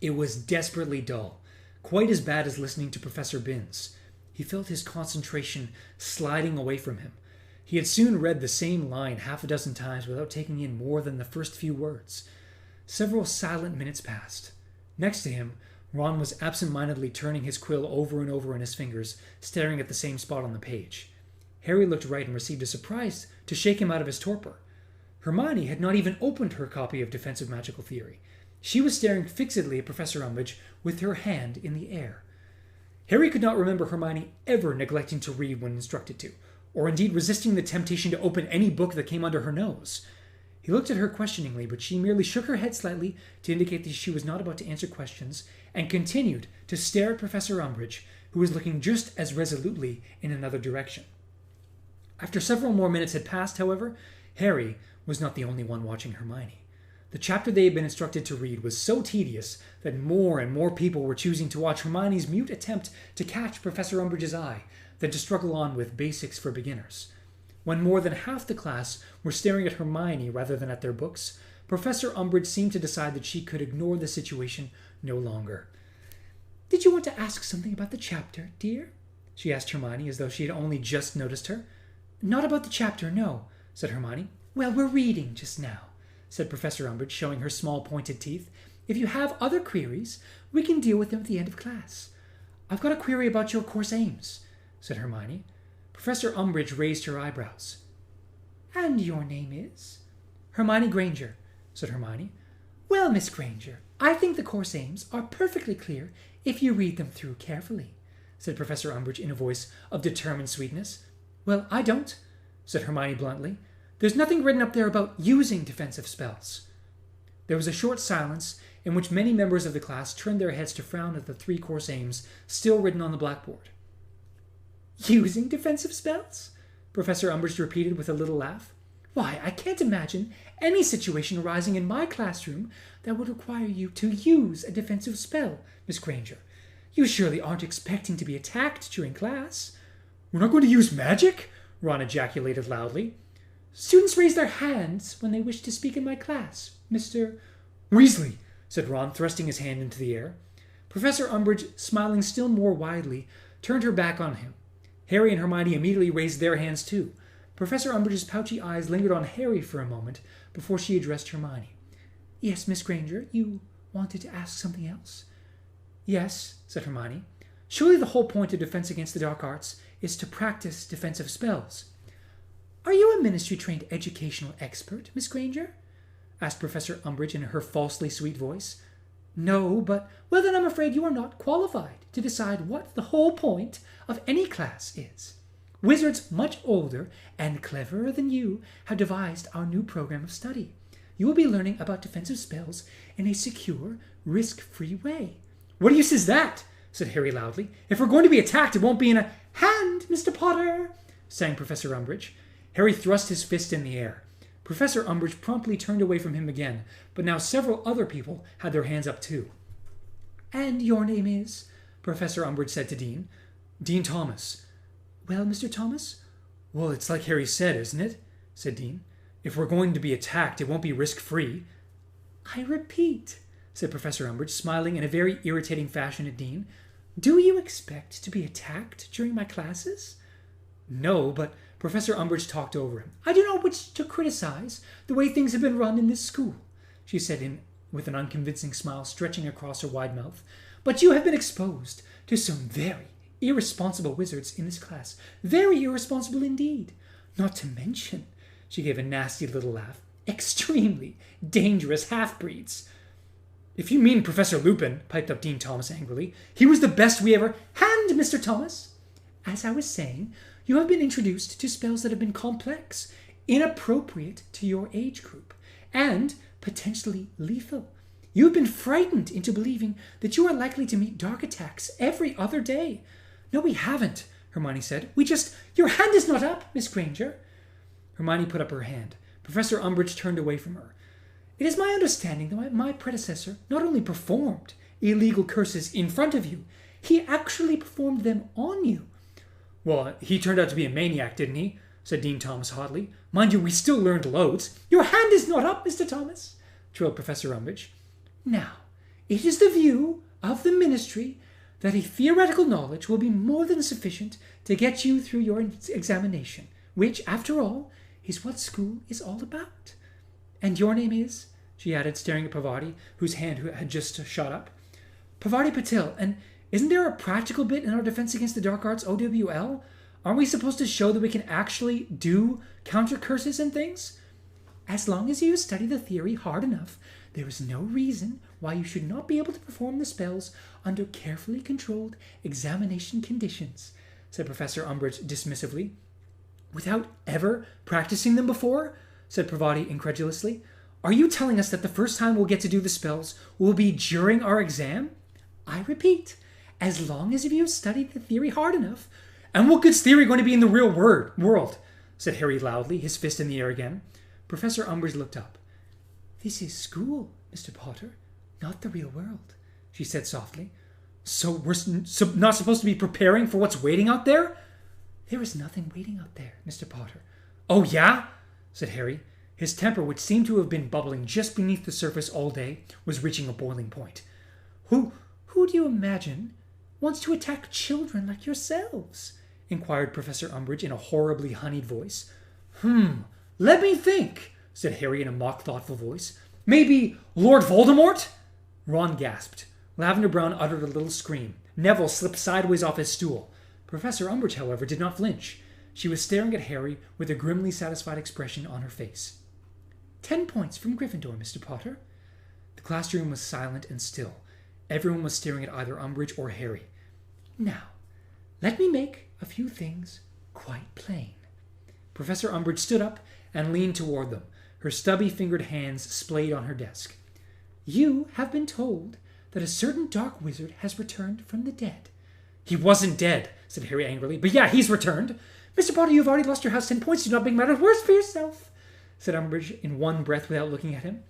Speaker 1: It was desperately dull, quite as bad as listening to Professor Binns. He felt his concentration sliding away from him. He had soon read the same line half a dozen times without taking in more than the first few words. Several silent minutes passed. Next to him, Ron was absent-mindedly turning his quill over and over in his fingers, staring at the same spot on the page. Harry looked right and received a surprise to shake him out of his torpor. Hermione had not even opened her copy of Defensive Magical Theory. She was staring fixedly at Professor Umbridge with her hand in the air. Harry could not remember Hermione ever neglecting to read when instructed to, or indeed resisting the temptation to open any book that came under her nose. He looked at her questioningly, but she merely shook her head slightly to indicate that she was not about to answer questions, and continued to stare at Professor Umbridge, who was looking just as resolutely in another direction. After several more minutes had passed, however, Harry was not the only one watching Hermione. The chapter they had been instructed to read was so tedious that more and more people were choosing to watch Hermione's mute attempt to catch Professor Umbridge's eye than to struggle on with Basics for Beginners. When more than half the class were staring at Hermione rather than at their books, Professor Umbridge seemed to decide that she could ignore the situation no longer.
Speaker 3: "Did you want to ask something about the chapter, dear?" she asked Hermione, as though she had only just noticed her. "Not about the chapter, no," said Hermione. "Well, we're reading just now," said Professor Umbridge, showing her small pointed teeth. "If you have other queries, we can deal with them at the end of class." "I've got a query about your course aims," said Hermione. Professor Umbridge raised her eyebrows. "And your name is?" "Hermione Granger," said Hermione. "Well, Miss Granger, I think the course aims are perfectly clear if you read them through carefully," said Professor Umbridge in a voice of determined sweetness. "Well, I don't," said Hermione bluntly. "There's nothing written up there about using defensive spells." There was a short silence in which many members of the class turned their heads to frown at the 3 course aims still written on the blackboard. "Using defensive spells?" Professor Umbridge repeated with a little laugh. "Why, I can't imagine any situation arising in my classroom that would require you to use a defensive spell, Miss Granger. You surely aren't expecting to be attacked during class."
Speaker 1: "We're not going to use magic?" Ron ejaculated loudly.
Speaker 3: "Students raise their hands when they wish to speak in my class, Mr.
Speaker 1: "Weasley," said Ron, thrusting his hand into the air. Professor Umbridge, smiling still more widely, turned her back on him. Harry and Hermione immediately raised their hands too. Professor Umbridge's pouchy eyes lingered on Harry for a moment before she addressed Hermione.
Speaker 3: Yes, Miss Granger, you wanted to ask something else?
Speaker 1: Yes, said Hermione. Surely the whole point of Defense Against the Dark Arts is to practice defensive spells.
Speaker 3: Are you a ministry-trained educational expert, Miss Granger?
Speaker 1: Asked Professor Umbridge in her falsely sweet voice.
Speaker 3: No, but, well then I'm afraid you are not qualified to decide what the whole point of any class is. Wizards much older and cleverer than you have devised our new program of study. You will be learning about defensive spells in a secure, risk-free way.
Speaker 1: What use is that? Said Harry loudly. If we're going to be attacked, it won't be in a
Speaker 3: hand, Mr. Potter,
Speaker 1: sang Professor Umbridge. Harry thrust his fist in the air. Professor Umbridge promptly turned away from him again, but now several other people had their hands up too.
Speaker 3: And your name is?
Speaker 1: Professor Umbridge said to Dean. Dean Thomas.
Speaker 3: Well, Mr. Thomas?
Speaker 1: Well, it's like Harry said, isn't it? Said Dean. If we're going to be attacked, it won't be risk-free.
Speaker 3: I repeat,
Speaker 1: said Professor Umbridge, smiling in a very irritating fashion at Dean.
Speaker 3: Do you expect to be attacked during my classes?
Speaker 1: No, but Professor Umbridge talked over him.
Speaker 3: I do not wish to criticize the way things have been run in this school, she said with an unconvincing smile stretching across her wide mouth. But you have been exposed to some very irresponsible wizards in this class. Very irresponsible indeed. Not to mention, she gave a nasty little laugh, extremely dangerous half-breeds.
Speaker 1: If you mean Professor Lupin, piped up Dean Thomas angrily, he was the best we ever...
Speaker 3: Hand, Mr. Thomas! As I was saying, you have been introduced to spells that have been complex, inappropriate to your age group, and potentially lethal. You have been frightened into believing that you are likely to meet dark attacks every other day.
Speaker 1: No, we haven't, Hermione said.
Speaker 3: Your hand is not up, Miss Granger.
Speaker 1: Hermione put up her hand. Professor Umbridge turned away from her.
Speaker 3: It is my understanding that my predecessor not only performed illegal curses in front of you, he actually performed them on you.
Speaker 1: Well, he turned out to be a maniac, didn't he? Said Dean Thomas hotly. Mind you, we still learned loads.
Speaker 3: Your hand is not up, Mr. Thomas, trilled Professor Umbridge. Now, it is the view of the Ministry that a theoretical knowledge will be more than sufficient to get you through your examination, which, after all, is what school is all about. And your name is? She added, staring at Parvati, whose hand had just shot up.
Speaker 1: Parvati Patil, and isn't there a practical bit in our Defense Against the Dark Arts OWL? Aren't we supposed to show that we can actually do counter curses and things?
Speaker 3: As long as you study the theory hard enough, there is no reason why you should not be able to perform the spells under carefully controlled examination conditions, said Professor Umbridge dismissively.
Speaker 1: Without ever practicing them before? Said Parvati incredulously. Are you telling us that the first time we'll get to do the spells will be during our exam?
Speaker 3: I repeat, as long as you studied the theory hard enough.
Speaker 1: And what good's theory going to be in the real world? Said Harry loudly, his fist in the air again. Professor Umbridge looked up.
Speaker 3: This is school, Mr. Potter, not the real world, she said softly.
Speaker 1: So we're not supposed to be preparing for what's waiting out there?
Speaker 3: There is nothing waiting out there, Mr. Potter.
Speaker 1: Oh, yeah? Said Harry. His temper, which seemed to have been bubbling just beneath the surface all day, was reaching a boiling point.
Speaker 3: Who do you imagine wants to attack children like yourselves? Inquired Professor Umbridge in a horribly honeyed voice.
Speaker 1: Let me think, said Harry in a mock thoughtful voice. Maybe Lord Voldemort? Ron gasped. Lavender Brown uttered a little scream. Neville slipped sideways off his stool. Professor Umbridge, however, did not flinch. She was staring at Harry with a grimly satisfied expression on her face.
Speaker 3: 10 points from Gryffindor, Mr. Potter.
Speaker 1: The classroom was silent and still. Everyone was staring at either Umbridge or Harry.
Speaker 3: Now, let me make a few things quite plain.
Speaker 1: Professor Umbridge stood up and leaned toward them, her stubby-fingered hands splayed on her desk.
Speaker 3: You have been told that a certain dark wizard has returned from the dead.
Speaker 1: He wasn't dead, said Harry angrily. But yeah, he's returned.
Speaker 3: Mr. Potter, you've already lost your house 10 points. Do not make matters worse for yourself, said Umbridge in one breath without looking at him.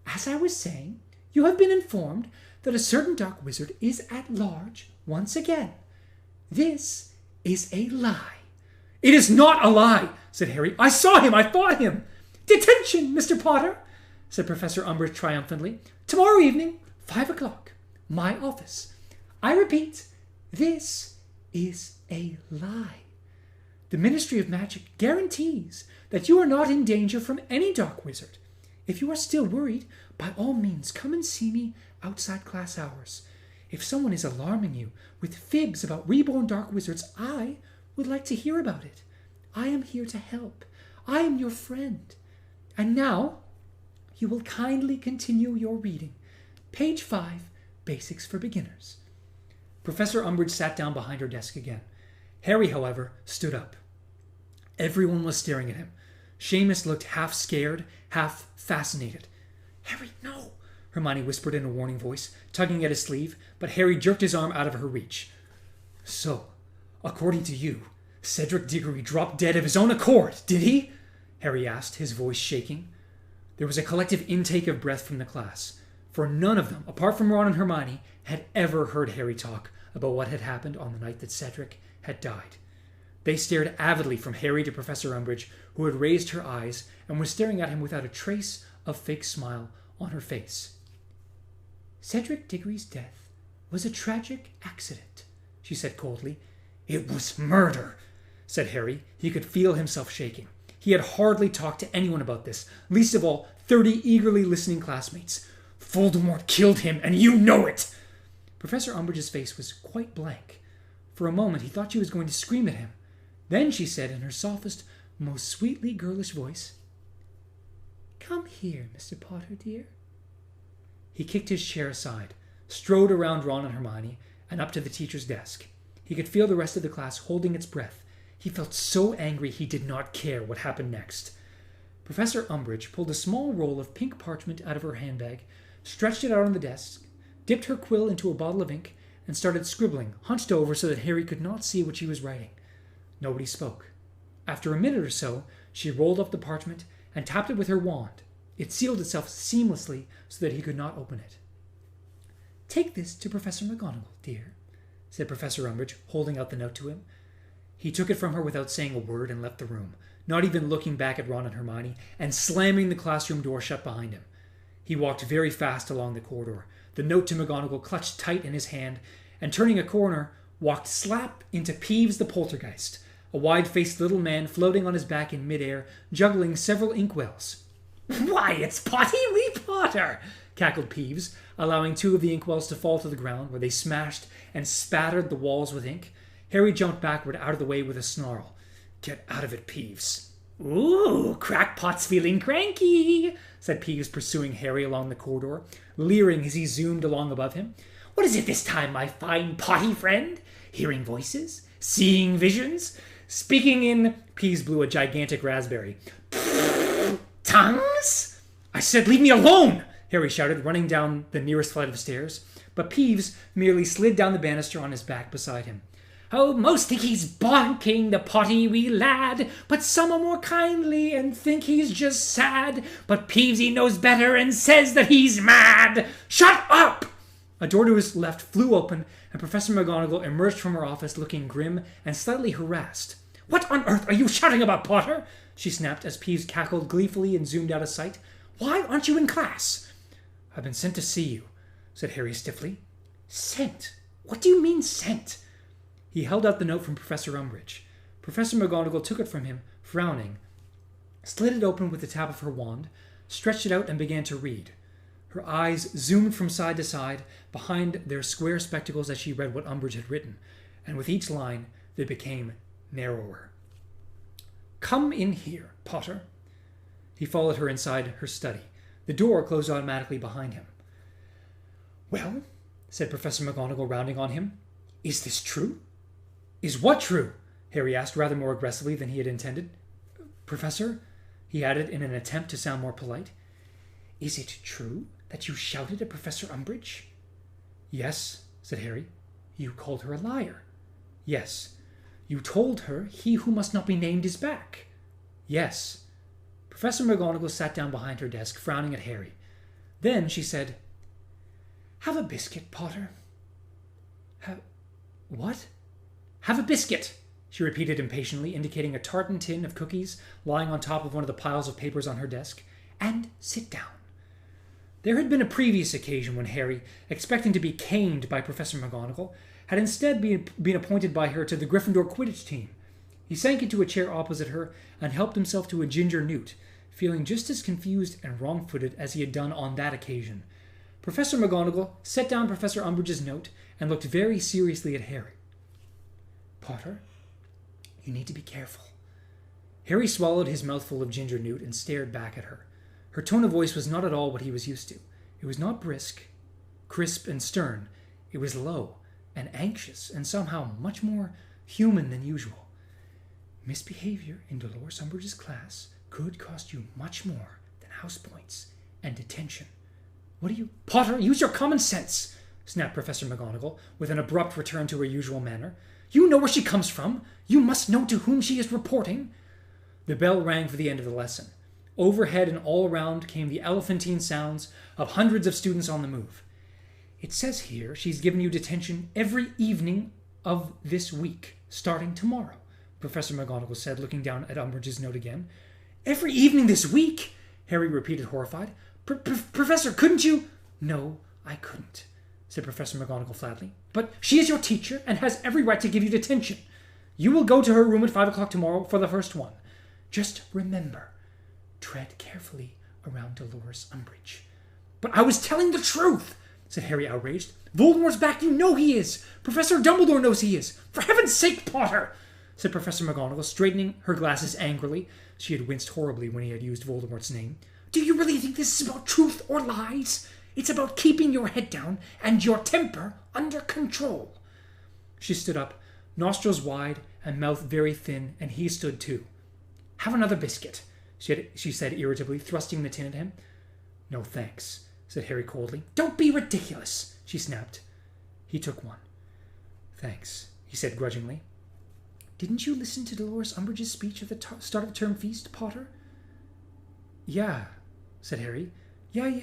Speaker 3: As I was saying, you have been informed that a certain dark wizard is at large once again. This is a lie.
Speaker 1: It is not a lie, said Harry. I saw him. I fought him.
Speaker 3: Detention, Mr. Potter, said Professor Umbridge triumphantly. Tomorrow evening, 5 o'clock, my office. I repeat, this is a lie. The Ministry of Magic guarantees that you are not in danger from any dark wizard. If you are still worried, by all means come and see me outside class hours. If someone is alarming you with fibs about reborn dark wizards, I would like to hear about it. I am here to help. I am your friend. And now, you will kindly continue your reading. Page 5, Basics for Beginners. Professor Umbridge sat down behind her desk again. Harry, however, stood up. Everyone was staring at him. Seamus looked half scared, half fascinated. "Harry, no!" Hermione whispered in a warning voice, tugging at his sleeve, but Harry jerked his arm out of her reach. "So, according to you, Cedric Diggory dropped dead of his own accord, did he?" Harry asked, his voice shaking. There was a collective intake of breath from the class, for none of them, apart from Ron and Hermione, had ever heard Harry talk about what had happened on the night that Cedric had died. They stared avidly from Harry to Professor Umbridge, who had raised her eyes and was staring at him without a trace of fake smile on her face. "Cedric Diggory's death was a tragic accident," she said coldly. "It was murder," said Harry. He could feel himself shaking. He had hardly talked to anyone about this, least of all 30 eagerly listening classmates. "Voldemort killed him, and you know it!" Professor Umbridge's face was quite blank. For a moment he thought she was going to scream at him. Then she said in her softest, most sweetly girlish voice, "Come here, Mr. Potter, dear." He kicked his chair aside, strode around Ron and Hermione, and up to the teacher's desk. He could feel the rest of the class holding its breath. He felt so angry he did not care what happened next. Professor Umbridge pulled a small roll of pink parchment out of her handbag, stretched it out on the desk, dipped her quill into a bottle of ink, and started scribbling, hunched over so that Harry could not see what she was writing. Nobody spoke. After a minute or so, she rolled up the parchment and tapped it with her wand. It sealed itself seamlessly so that he could not open it. "Take this to Professor McGonagall, dear," said Professor Umbridge, holding out the note to him. He took it from her without saying a word and left the room, not even looking back at Ron and Hermione, and slamming the classroom door shut behind him. He walked very fast along the corridor, the note to McGonagall clutched tight in his hand, and turning a corner, walked slap into Peeves the Poltergeist, a wide-faced little man floating on his back in midair, juggling several inkwells. "Why, it's Potty Wee Potter!" cackled Peeves, allowing 2 of the inkwells to fall to the ground, where they smashed and spattered the walls with ink. Harry jumped backward out of the way with a snarl. "Get out of it, Peeves." "Ooh, Crackpot's feeling cranky," said Peeves, pursuing Harry along the corridor, leering as he zoomed along above him. "What is it this time, my fine potty friend? Hearing voices? Seeing visions? Speaking in..." Peeves blew a gigantic raspberry. "Tongues?" "I said leave me alone!" Harry shouted, running down the nearest flight of stairs. But Peeves merely slid down the banister on his back beside him. "Oh, most think he's bonking, the potty wee lad, but some are more kindly and think he's just sad. But Peevesy knows better and says that he's mad. Shut up!" A door to his left flew open, and Professor McGonagall emerged from her office looking grim and slightly harassed. "What on earth are you shouting about, Potter?" she snapped as Peeves cackled gleefully and zoomed out of sight. "Why aren't you in class?" "I've been sent to see you," said Harry stiffly. "Sent? What do you mean, sent?" He held out the note from Professor Umbridge. Professor McGonagall took it from him, frowning, slid it open with the tap of her wand, stretched it out and began to read. Her eyes zoomed from side to side behind their square spectacles as she read what Umbridge had written, and with each line they became narrower. "Come in here, Potter." He followed her inside her study. The door closed automatically behind him. "Well," said Professor McGonagall, rounding on him, "is this true?" "Is what true?" Harry asked rather more aggressively than he had intended. "Professor," he added in an attempt to sound more polite, "is it true that you shouted at Professor Umbridge?" "Yes," said Harry. "You called her a liar." "Yes." "You told her he who must not be named is back." "Yes." Professor McGonagall sat down behind her desk, frowning at Harry. Then she said, "Have a biscuit, Potter." What? "Have a biscuit," she repeated impatiently, indicating a tartan tin of cookies lying on top of one of the piles of papers on her desk. "And sit down." There had been a previous occasion when Harry, expecting to be caned by Professor McGonagall, had instead been appointed by her to the Gryffindor Quidditch team.
Speaker 1: He sank into a chair opposite her and helped himself to a ginger newt, feeling just as confused and wrong-footed as he had done on that occasion. Professor McGonagall set down Professor Umbridge's note and looked very seriously at Harry. "Potter, you need to be careful." Harry swallowed his mouthful of ginger newt and stared back at her. Her tone of voice was not at all what he was used to. It was not brisk, crisp, and stern. It was low and anxious and somehow much more human than usual. "Misbehavior in Dolores Umbridge's class could cost you much more than house points and detention. What do you—" "Potter, use your common sense!" snapped Professor McGonagall, with an abrupt return to her usual manner. "You know where she comes from. You must know to whom she is reporting." The bell rang for the end of the lesson. Overhead and all around came the elephantine sounds of hundreds of students on the move. "It says here she's given you detention every evening of this week, starting tomorrow," Professor McGonagall said, looking down at Umbridge's note again. "Every evening this week?" Harry repeated, horrified. "Professor, couldn't you—" "No, I couldn't," said Professor McGonagall flatly. "But she is your teacher and has every right to give you detention. You will go to her room at 5 o'clock tomorrow for the first one. Just remember, tread carefully around Dolores Umbridge." "But I was telling the truth," said Harry, outraged. "Voldemort's back, you know he is. Professor Dumbledore knows he is. For heaven's sake, Potter," said Professor McGonagall, straightening her glasses angrily. She had winced horribly when he had used Voldemort's name. "Do you really think this is about truth or lies? It's about keeping your head down and your temper under control." She stood up, nostrils wide and mouth very thin, and he stood too. "Have another biscuit," she said irritably, thrusting the tin at him. "No, thanks," said Harry coldly. "Don't be ridiculous," she snapped. He took one. "Thanks," he said grudgingly. "Didn't you listen to Dolores Umbridge's speech at the start of the term feast, Potter?" "Yeah," said Harry. "Yeah,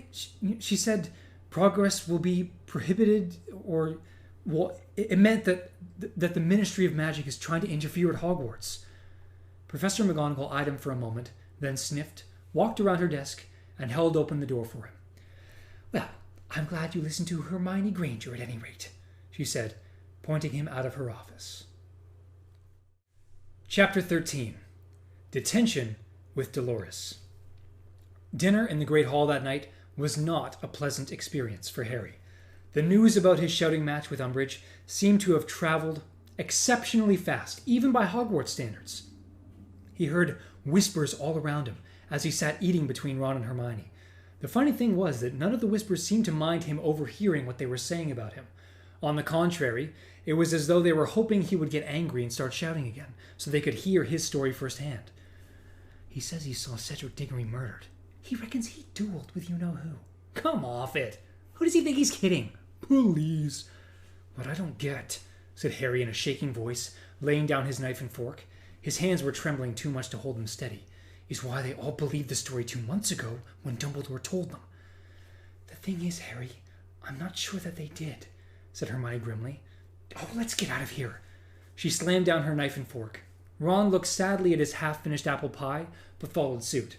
Speaker 1: she said progress will be prohibited, or... well, it meant that the Ministry of Magic is trying to interfere at Hogwarts." Professor McGonagall eyed him for a moment, then sniffed, walked around her desk, and held open the door for him. "Well, I'm glad you listened to Hermione Granger at any rate," she said, pointing him out of her office. Chapter 13. Detention with Dolores. Dinner in the Great Hall that night was not a pleasant experience for Harry. The news about his shouting match with Umbridge seemed to have traveled exceptionally fast, even by Hogwarts standards. He heard whispers all around him as he sat eating between Ron and Hermione. The funny thing was that none of the whispers seemed to mind him overhearing what they were saying about him. On the contrary, it was as though they were hoping he would get angry and start shouting again, so they could hear his story firsthand. "He says he saw Cedric Diggory murdered. He reckons he dueled with you-know-who." "Come off it. Who does he think he's kidding?" "Please." "What I don't get," said Harry in a shaking voice, laying down his knife and fork. His hands were trembling too much to hold them steady, "is why they all believed the story 2 months ago when Dumbledore told them." "The thing is, Harry, I'm not sure that they did," said Hermione grimly. "Oh, let's get out of here." She slammed down her knife and fork. Ron looked sadly at his half-finished apple pie, but followed suit.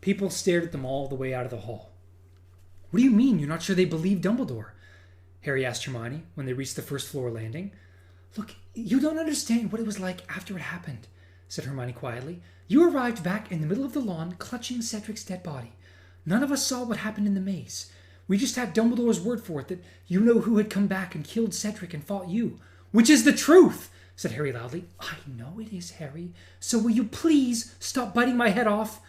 Speaker 1: People stared at them all the way out of the hall. "What do you mean you're not sure they believed Dumbledore?" Harry asked Hermione when they reached the first-floor landing. "Look, you don't understand what it was like after it happened," said Hermione quietly. "You arrived back in the middle of the lawn clutching Cedric's dead body. None of us saw what happened in the maze. We just had Dumbledore's word for it that you-know-who had come back and killed Cedric and fought you." "Which is the truth," said Harry loudly. "I know it is, Harry. So will you please stop biting my head off?"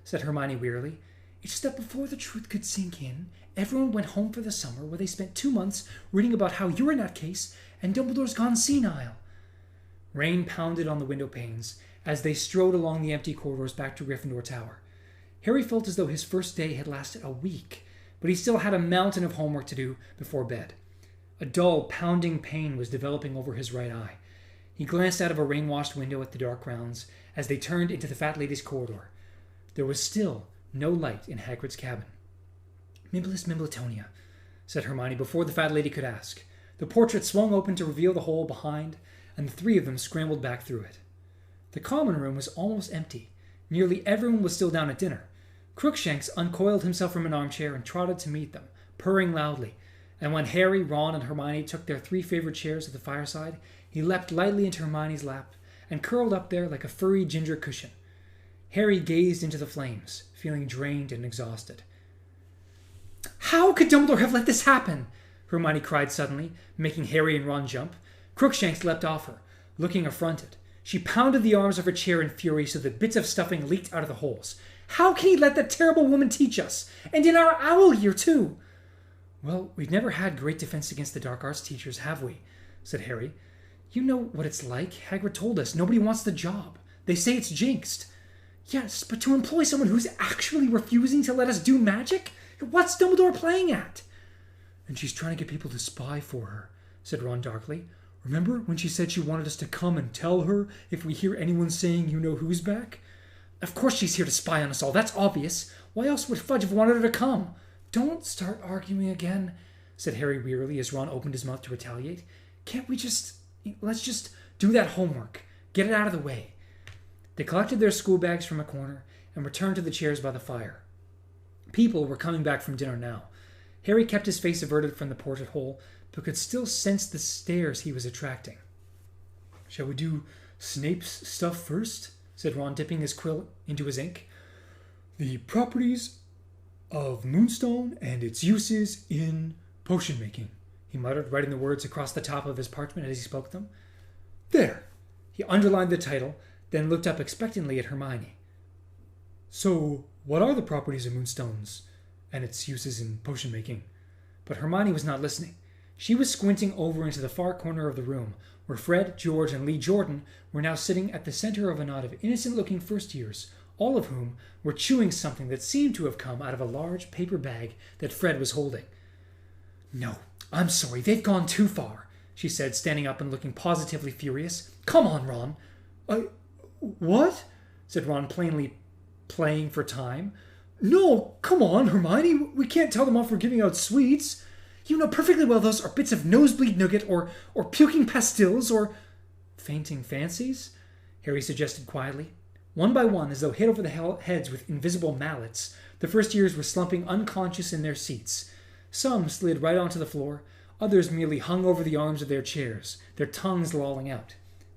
Speaker 1: said Hermione wearily. "It's just that before the truth could sink in, everyone went home for the summer, where they spent 2 months reading about how you're a nutcase and Dumbledore's gone senile." Rain pounded on the window panes as they strode along the empty corridors back to Gryffindor Tower. Harry felt as though his first day had lasted a week, but he still had a mountain of homework to do before bed. A dull, pounding pain was developing over his right eye. He glanced out of a rain-washed window at the dark grounds as they turned into the Fat Lady's corridor. There was still no light in Hagrid's cabin. "Mimbless Mimbletonia," said Hermione before the Fat Lady could ask. The portrait swung open to reveal the hole behind, and the three of them scrambled back through it. The common room was almost empty. Nearly everyone was still down at dinner. Crookshanks uncoiled himself from an armchair and trotted to meet them, purring loudly, and when Harry, Ron, and Hermione took their 3 favorite chairs at the fireside, he leapt lightly into Hermione's lap and curled up there like a furry ginger cushion. Harry gazed into the flames, feeling drained and exhausted. "How could Dumbledore have let this happen?" Hermione cried suddenly, making Harry and Ron jump. Crookshanks leapt off her, looking affronted. She pounded the arms of her chair in fury so that bits of stuffing leaked out of the holes. "How can he let that terrible woman teach us? And in our owl year, too!" "Well, we've never had great defense against the dark arts teachers, have we?" said Harry. "You know what it's like. Hagrid told us. Nobody wants the job. They say it's jinxed." "Yes, but to employ someone who's actually refusing to let us do magic? What's Dumbledore playing at?" "And she's trying to get people to spy for her," said Ron darkly. "Remember when she said she wanted us to come and tell her if we hear anyone saying you-know-who's back?" "Of course she's here to spy on us all. That's obvious. Why else would Fudge have wanted her to come?" "Don't start arguing again," said Harry wearily as Ron opened his mouth to retaliate. "Can't we let's just do that homework. Get it out of the way." They collected their school bags from a corner and returned to the chairs by the fire. People were coming back from dinner now. Harry kept his face averted from the porthole, but could still sense the stares he was attracting. "Shall we do Snape's stuff first?" said Ron, dipping his quill into his ink. "The properties of Moonstone and its uses in potion making," he muttered, writing the words across the top of his parchment as he spoke them. "There!" He underlined the title, then looked up expectantly at Hermione. "So, what are the properties of Moonstones and its uses in potion making?" But Hermione was not listening. She was squinting over into the far corner of the room, where Fred, George, and Lee Jordan were now sitting at the center of a knot of innocent-looking first-years, all of whom were chewing something that seemed to have come out of a large paper bag that Fred was holding. "No, I'm sorry, they've gone too far," she said, standing up and looking positively furious. "Come on, Ron." What?" said Ron, plainly playing for time. "No, come on, Hermione. We can't tell them off for giving out sweets. You know perfectly well those are bits of nosebleed nougat or puking pastilles or—" "Fainting fancies?" Harry suggested quietly. One by one, as though hit over the heads with invisible mallets, the first years were slumping unconscious in their seats. Some slid right onto the floor, others merely hung over the arms of their chairs, their tongues lolling out.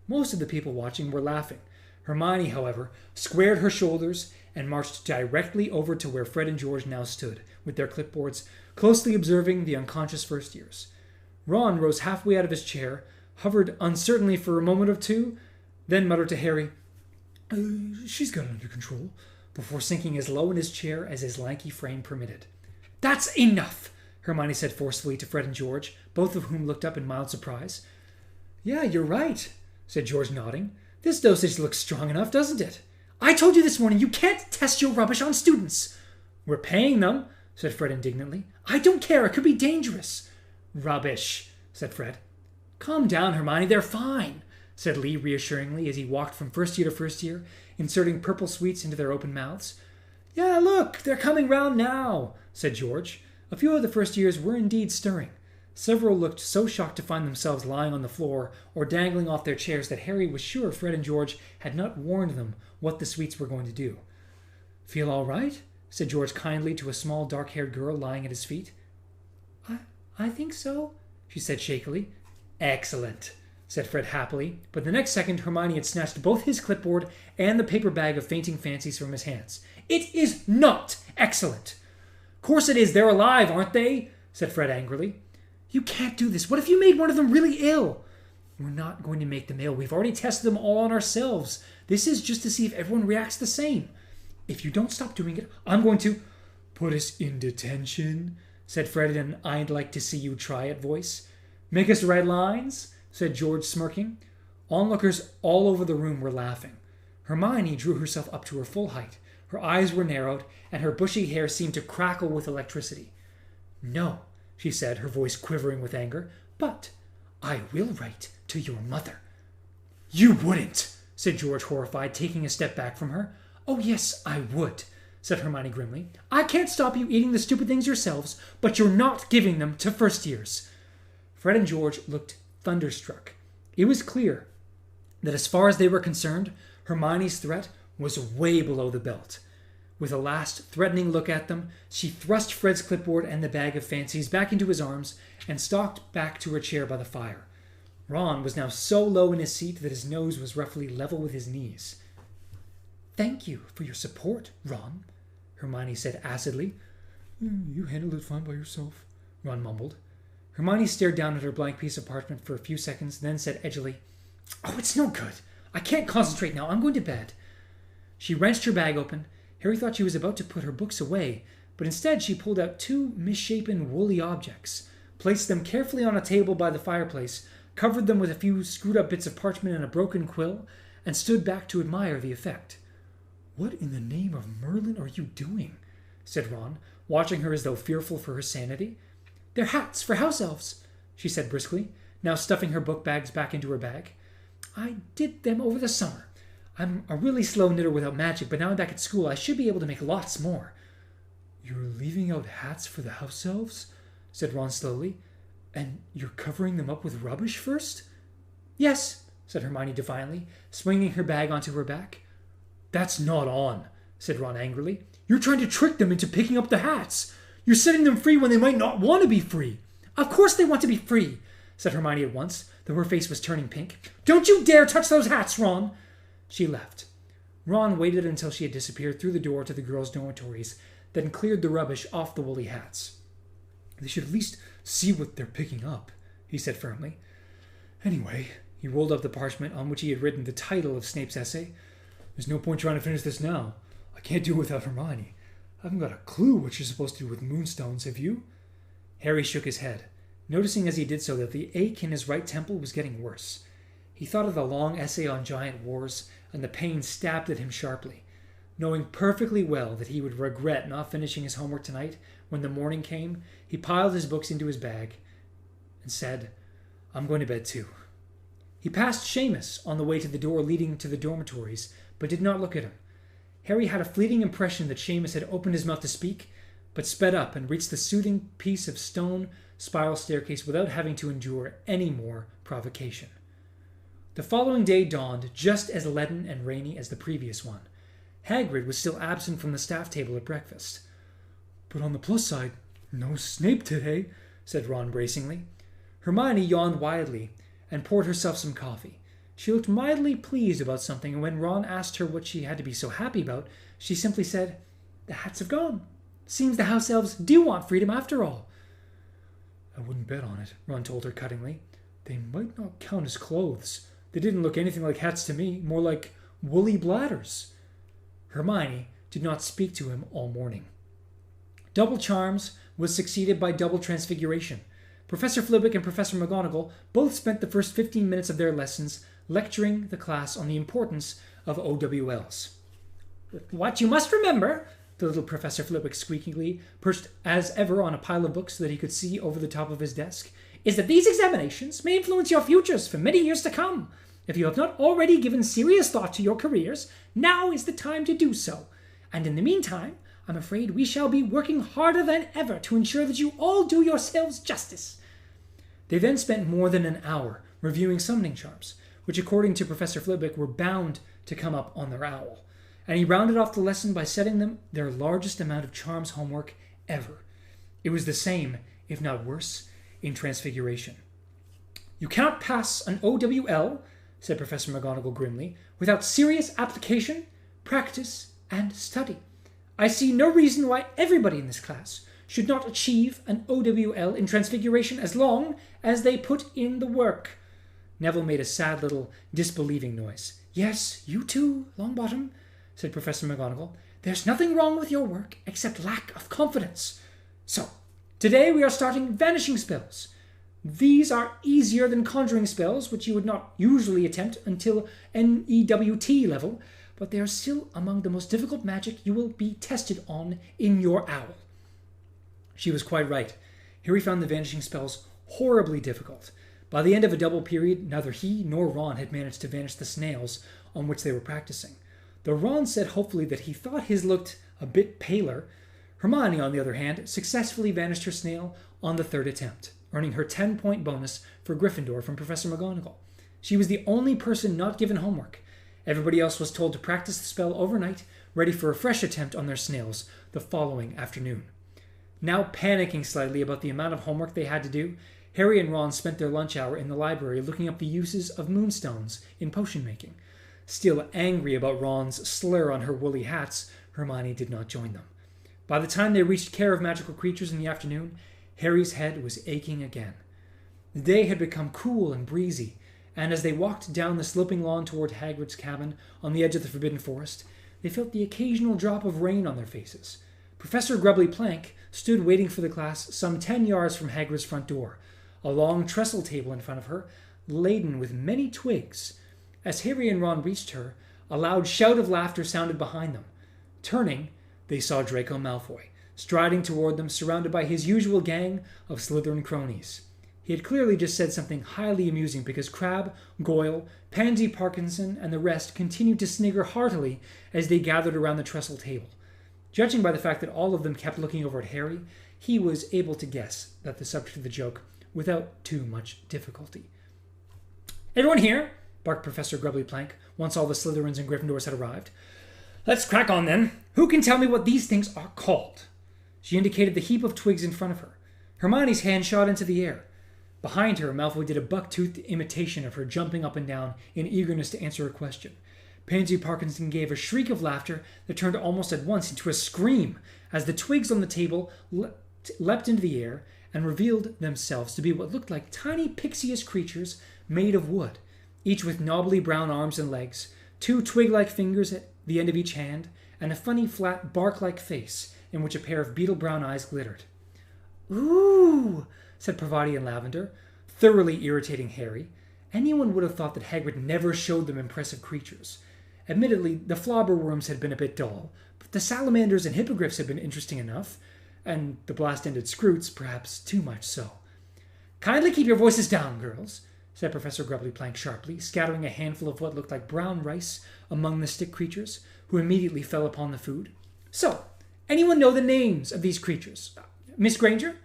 Speaker 1: Most of the people watching were laughing. Hermione, however, squared her shoulders and marched directly over to where Fred and George now stood, with their clipboards, closely observing the unconscious first years. Ron rose halfway out of his chair, hovered uncertainly for a moment or two, then muttered to Harry, "She's got it under control," before sinking as low in his chair as his lanky frame permitted. "That's enough," Hermione said forcefully to Fred and George, both of whom looked up in mild surprise. "Yeah, you're right," said George, nodding. "This dosage looks strong enough, doesn't it? I told you this morning you can't test your rubbish on students." "We're paying them," said Fred indignantly. "I don't care. It could be dangerous." "Rubbish," said Fred. "Calm down, Hermione. They're fine," said Lee reassuringly as he walked from first year to first year, inserting purple sweets into their open mouths. "Yeah, look, they're coming round now," said George. A few of the first years were indeed stirring. Several looked so shocked to find themselves lying on the floor or dangling off their chairs that Harry was sure Fred and George had not warned them what the sweets were going to do. "Feel all right?" said George kindly to a small dark-haired girl lying at his feet. I think so," she said shakily. "Excellent," said Fred happily, but the next second Hermione had snatched both his clipboard and the paper bag of fainting fancies from his hands. "It is not excellent." "Course it is. They're alive, aren't they?" said Fred angrily. "You can't do this. What if you made one of them really ill?" "We're not going to make them ill. We've already tested them all on ourselves. This is just to see if everyone reacts the same. If you don't stop doing it, I'm going to—" "Put us in detention," said Fred in an "I'd like to see you try it" voice. "Make us write lines," said George, smirking. Onlookers all over the room were laughing. Hermione drew herself up to her full height. Her eyes were narrowed, and her bushy hair seemed to crackle with electricity. "No," she said, her voice quivering with anger, "but I will write to your mother." "You wouldn't," said George, horrified, taking a step back from her. "Oh, yes, I would," said Hermione grimly. "I can't stop you eating the stupid things yourselves, but you're not giving them to first years." Fred and George looked thunderstruck. It was clear that as far as they were concerned, Hermione's threat was way below the belt. With a last threatening look at them, she thrust Fred's clipboard and the bag of fancies back into his arms and stalked back to her chair by the fire. Ron was now so low in his seat that his nose was roughly level with his knees. "Thank you for your support, Ron," Hermione said acidly.
Speaker 2: You handled it fine by yourself,"
Speaker 1: Ron mumbled. Hermione stared down at her blank piece of parchment for a few seconds, then said edgily, "Oh, it's no good. I can't concentrate now. I'm going to bed." She wrenched her bag open. Harry thought she was about to put her books away, but instead she pulled out two misshapen woolly objects, placed them carefully on a table by the fireplace, covered them with a few screwed-up bits of parchment and a broken quill, and stood back to admire the effect.
Speaker 2: "What in the name of Merlin are you doing?"
Speaker 1: said Ron, watching her as though fearful for her sanity. "They're hats for house elves," she said briskly, now stuffing her book bags back into her bag. "I did them over the summer. I'm a really slow knitter without magic, but now I'm back at school. I should be able to make lots more."
Speaker 2: "You're leaving out hats for the house elves?" said Ron slowly. "And you're covering them up with rubbish first?"
Speaker 1: "Yes," said Hermione defiantly, swinging her bag onto her back.
Speaker 2: "That's not on," said Ron angrily. "You're trying to trick them into picking up the hats. You're setting them free when they might not want to be free."
Speaker 1: "Of course they want to be free," said Hermione at once, though her face was turning pink. "Don't you dare touch those hats, Ron!" She left. Ron waited until she had disappeared through the door to the girls' dormitories, then cleared the rubbish off the woolly hats.
Speaker 2: "They should at least see what they're picking up," he said firmly. "Anyway,"
Speaker 1: he rolled up the parchment on which he had written the title of Snape's essay.
Speaker 2: "There's no point trying to finish this now. I can't do it without Hermione. I haven't got a clue what you're supposed to do with moonstones, have you?"
Speaker 1: Harry shook his head, noticing as he did so that the ache in his right temple was getting worse. He thought of the long essay on giant wars, and the pain stabbed at him sharply. Knowing perfectly well that he would regret not finishing his homework tonight, when the morning came, he piled his books into his bag and said, "I'm going to bed too." He passed Seamus on the way to the door leading to the dormitories, but did not look at him. Harry had a fleeting impression that Seamus had opened his mouth to speak, but sped up and reached the soothing piece of stone spiral staircase without having to endure any more provocation. The following day dawned just as leaden and rainy as the previous one. Hagrid was still absent from the staff table at breakfast.
Speaker 2: "But on the plus side, no Snape today," said Ron bracingly.
Speaker 1: Hermione yawned widely and poured herself some coffee. She looked mildly pleased about something, and when Ron asked her what she had to be so happy about, she simply said, "The hats have gone. Seems the house elves do want freedom after all."
Speaker 2: "I wouldn't bet on it," Ron told her cuttingly. "They might not count as clothes. They didn't look anything like hats to me, more like woolly bladders."
Speaker 1: Hermione did not speak to him all morning. Double Charms was succeeded by Double Transfiguration. Professor Flitwick and Professor McGonagall both spent the first 15 minutes of their lessons lecturing the class on the importance of OWLs. "What you must remember," the little Professor Flitwick squeakily, perched as ever on a pile of books so that he could see over the top of his desk, "is that these examinations may influence your futures for many years to come. If you have not already given serious thought to your careers, now is the time to do so. And in the meantime, I'm afraid we shall be working harder than ever to ensure that you all do yourselves justice." They then spent more than an hour reviewing summoning charms, which according to Professor Flitwick were bound to come up on their owl, and he rounded off the lesson by setting them their largest amount of charms homework ever. It was the same, if not worse, in Transfiguration. "You cannot pass an OWL," said Professor McGonagall grimly, "without serious application, practice, and study. I see no reason why everybody in this class should not achieve an OWL in Transfiguration as long as they put in the work." Neville made a sad little disbelieving noise. "Yes, you too, Longbottom," said Professor McGonagall. "There's nothing wrong with your work except lack of confidence. So, today we are starting vanishing spells. These are easier than conjuring spells, which you would not usually attempt until NEWT level, but they are still among the most difficult magic you will be tested on in your owl." She was quite right. Harry found the vanishing spells horribly difficult. By the end of a double period, neither he nor Ron had managed to vanish the snails on which they were practicing. Though Ron said hopefully that he thought his looked a bit paler, Hermione, on the other hand, successfully vanished her snail on the third attempt, earning her 10-point bonus for Gryffindor from Professor McGonagall. She was the only person not given homework. Everybody else was told to practice the spell overnight, ready for a fresh attempt on their snails the following afternoon. Now panicking slightly about the amount of homework they had to do, Harry and Ron spent their lunch hour in the library looking up the uses of moonstones in potion making. Still angry about Ron's slur on her woolly hats, Hermione did not join them. By the time they reached Care of Magical Creatures in the afternoon, Harry's head was aching again. The day had become cool and breezy, and as they walked down the sloping lawn toward Hagrid's cabin on the edge of the Forbidden Forest, they felt the occasional drop of rain on their faces. Professor Grubbly Plank stood waiting for the class some 10 yards from Hagrid's front door, a long trestle table in front of her, laden with many twigs. As Harry and Ron reached her, a loud shout of laughter sounded behind them. Turning, they saw Draco Malfoy, striding toward them, surrounded by his usual gang of Slytherin cronies. He had clearly just said something highly amusing because Crabbe, Goyle, Pansy Parkinson, and the rest continued to snigger heartily as they gathered around the trestle table. Judging by the fact that all of them kept looking over at Harry, he was able to guess that the subject of the joke without too much difficulty. "Everyone here?" barked Professor Grubbly Plank, once all the Slytherins and Gryffindors had arrived. "Let's crack on then. Who can tell me what these things are called?" She indicated the heap of twigs in front of her. Hermione's hand shot into the air. Behind her, Malfoy did a buck-toothed imitation of her, jumping up and down in eagerness to answer a question. Pansy Parkinson gave a shriek of laughter that turned almost at once into a scream as the twigs on the table leapt into the air and revealed themselves to be what looked like tiny pixie-ish creatures made of wood, each with knobbly brown arms and legs, 2 twig-like fingers at the end of each hand, and a funny flat bark-like face in which a pair of beetle-brown eyes glittered. "Ooh," said Parvati and Lavender, thoroughly irritating Harry. Anyone would have thought that Hagrid never showed them impressive creatures. Admittedly, the flobberworms had been a bit dull, but the salamanders and hippogriffs had been interesting enough, and the blast-ended scroots perhaps too much so. "Kindly keep your voices down, girls," said Professor Grubbly Plank sharply, scattering a handful of what looked like brown rice among the stick creatures, who immediately fell upon the food. "So, anyone know the names of these creatures? Miss Granger?"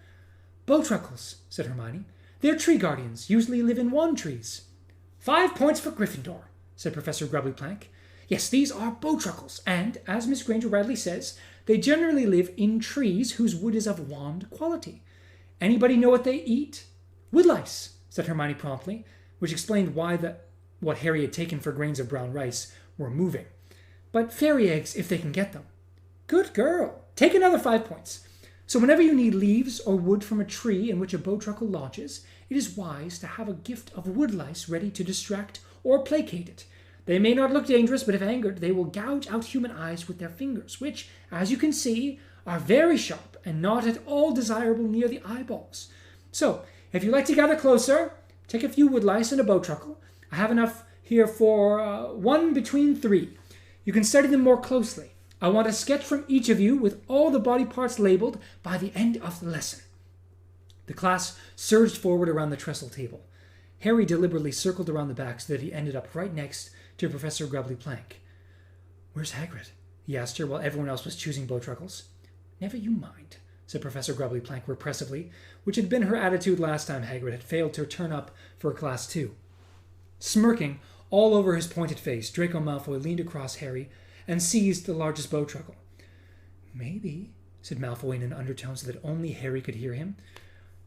Speaker 1: "Bowtruckles," said Hermione. "They're tree guardians, usually live in wand trees." 5 points for Gryffindor," said Professor Grubbly Plank. "Yes, these are Bowtruckles, and, as Miss Granger rightly says, they generally live in trees whose wood is of wand quality. Anybody know what they eat?" "Woodlice," said Hermione promptly, which explained why what Harry had taken for grains of brown rice were moving. "But fairy eggs, if they can get them." "Good girl. Take another 5 points. So whenever you need leaves or wood from a tree in which a bowtruckle lodges, it is wise to have a gift of woodlice ready to distract or placate it. They may not look dangerous, but if angered, they will gouge out human eyes with their fingers, which, as you can see, are very sharp and not at all desirable near the eyeballs. So, if you like to gather closer, take a few woodlice and a bowtruckle. I have enough here for 1 between 3. You can study them more closely. I want a sketch from each of you with all the body parts labeled by the end of the lesson." The class surged forward around the trestle table. Harry deliberately circled around the back so that he ended up right next to Professor Grubbly Plank. "Where's Hagrid?" he asked her while everyone else was choosing bowtruckles. "Never you mind," said Professor Grubbly Plank repressively, which had been her attitude last time Hagrid had failed to turn up for class 2. Smirking all over his pointed face, Draco Malfoy leaned across Harry and seized the largest bowtruckle. "Maybe," said Malfoy in an undertone so that only Harry could hear him,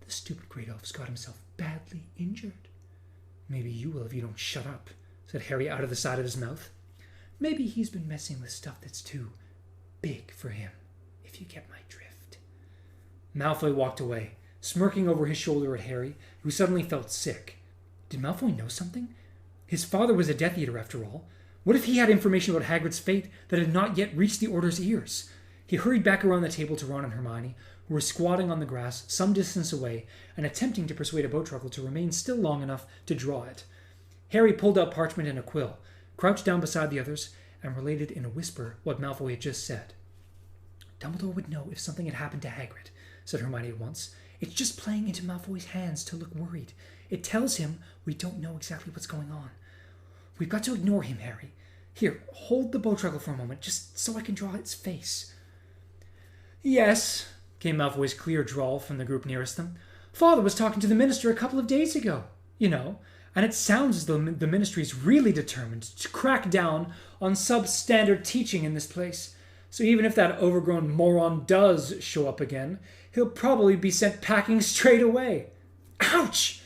Speaker 1: "the stupid great elf's got himself badly injured." "Maybe you will if you don't shut up," said Harry out of the side of his mouth. "Maybe he's been messing with stuff that's too big for him, if you get my drift." Malfoy walked away, smirking over his shoulder at Harry, who suddenly felt sick. Did Malfoy know something? His father was a Death Eater, after all. What if he had information about Hagrid's fate that had not yet reached the Order's ears? He hurried back around the table to Ron and Hermione, who were squatting on the grass some distance away and attempting to persuade a bowtruckle to remain still long enough to draw it. Harry pulled out parchment and a quill, crouched down beside the others, and related in a whisper what Malfoy had just said. "Dumbledore would know if something had happened to Hagrid," said Hermione at once. "It's just playing into Malfoy's hands to look worried. It tells him we don't know exactly what's going on. We've got to ignore him, Harry. Here, hold the bowtruckle for a moment, just so I can draw its face." "Yes," came Malfoy's clear drawl from the group nearest them. "Father was talking to the minister a couple of days ago, and it sounds as though the ministry's really determined to crack down on substandard teaching in this place. So even if that overgrown moron does show up again, he'll probably be sent packing straight away." Ouch!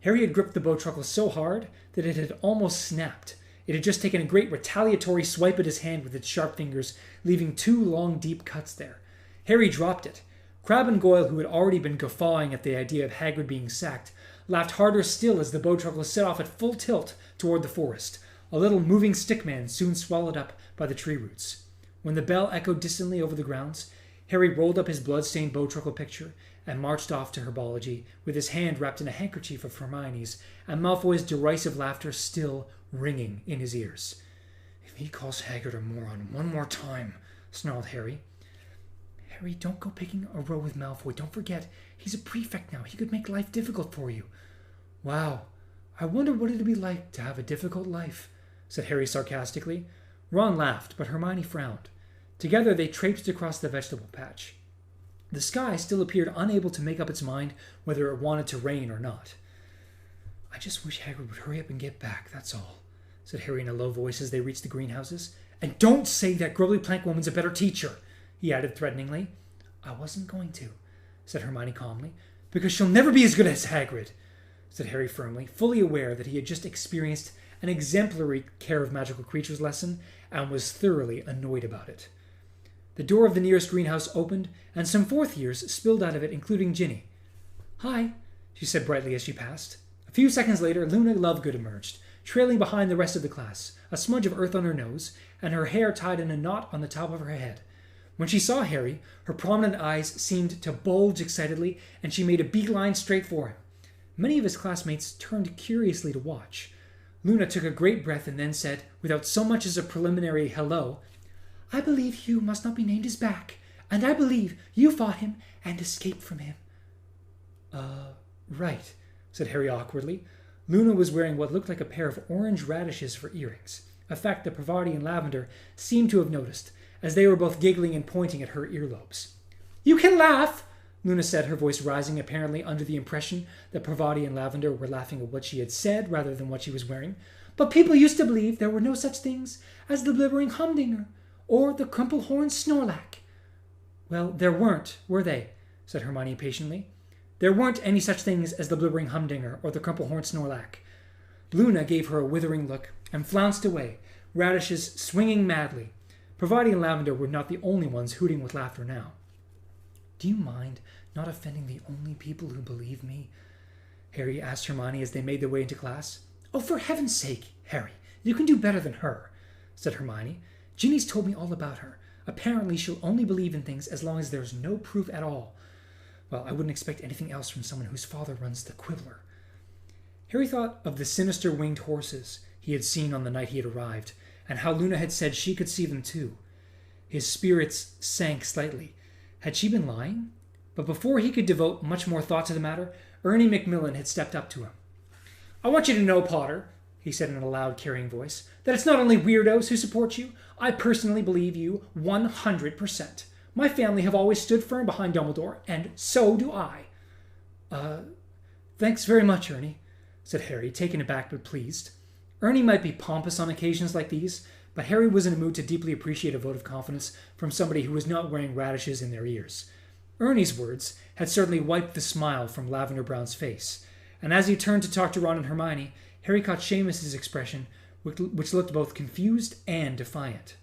Speaker 1: Harry had gripped the bowtruckle so hard that it had almost snapped. It had just taken a great retaliatory swipe at his hand with its sharp fingers, leaving 2 long, deep cuts there. Harry dropped it. Crabbe and Goyle, who had already been guffawing at the idea of Hagrid being sacked, laughed harder still as the bowtruckle set off at full tilt toward the forest, a little moving stickman soon swallowed up by the tree roots. When the bell echoed distantly over the grounds, Harry rolled up his blood-stained bowtruckle picture and marched off to herbology, with his hand wrapped in a handkerchief of Hermione's, and Malfoy's derisive laughter still ringing in his ears. "If he calls Hagrid a moron one more time," snarled Harry. "Harry, don't go picking a row with Malfoy. Don't forget, he's a prefect now. He could make life difficult for you." "Wow, I wonder what it'd be like to have a difficult life," said Harry sarcastically. Ron laughed, but Hermione frowned. Together they traipsed across the vegetable patch. The sky still appeared unable to make up its mind whether it wanted to rain or not. "I just wish Hagrid would hurry up and get back, that's all," said Harry in a low voice as they reached the greenhouses. "And don't say that Grubbly Plank woman's a better teacher," he added threateningly. "I wasn't going to," said Hermione calmly. "Because she'll never be as good as Hagrid," said Harry firmly, fully aware that he had just experienced an exemplary Care of Magical Creatures lesson and was thoroughly annoyed about it. The door of the nearest greenhouse opened, and some 4th years spilled out of it, including Ginny. "Hi," she said brightly as she passed. A few seconds later, Luna Lovegood emerged, trailing behind the rest of the class, a smudge of earth on her nose, and her hair tied in a knot on the top of her head. When she saw Harry, her prominent eyes seemed to bulge excitedly, and she made a beeline straight for him. Many of his classmates turned curiously to watch. Luna took a great breath and then said, without so much as a preliminary hello, "I believe Hugh must not be named is back, and I believe you fought him and escaped from him." Right," said Harry awkwardly. Luna was wearing what looked like a pair of orange radishes for earrings, a fact that Parvati and Lavender seemed to have noticed, as they were both giggling and pointing at her earlobes. "You can laugh," Luna said, her voice rising, apparently under the impression that Parvati and Lavender were laughing at what she had said rather than what she was wearing. "But people used to believe there were no such things as the Blibbering Humdinger or the Crumplehorn Snorlack." "Well, there weren't, were they?" said Hermione patiently. "There weren't any such things as the Blibbering Humdinger or the Crumplehorn Snorlack." Luna gave her a withering look and flounced away, radishes swinging madly. Parvati and Lavender were not the only ones hooting with laughter now. "Do you mind not offending the only people who believe me?" Harry asked Hermione as they made their way into class. "Oh, for heaven's sake, Harry, you can do better than her," said Hermione. "Ginny's told me all about her. Apparently she'll only believe in things as long as there's no proof at all. Well, I wouldn't expect anything else from someone whose father runs the Quibbler." Harry thought of the sinister winged horses he had seen on the night he had arrived, and how Luna had said she could see them too. His spirits sank slightly. Had she been lying? But before he could devote much more thought to the matter, Ernie Macmillan had stepped up to him. "I want you to know, Potter," he said in a loud, carrying voice, "that it's not only weirdos who support you. I personally believe you 100%. My family have always stood firm behind Dumbledore, and so do I." Thanks very much, Ernie," said Harry, taken aback but pleased. Ernie might be pompous on occasions like these, but Harry was in a mood to deeply appreciate a vote of confidence from somebody who was not wearing radishes in their ears. Ernie's words had certainly wiped the smile from Lavender Brown's face, and as he turned to talk to Ron and Hermione, Harry caught Seamus's expression, which looked both confused and defiant.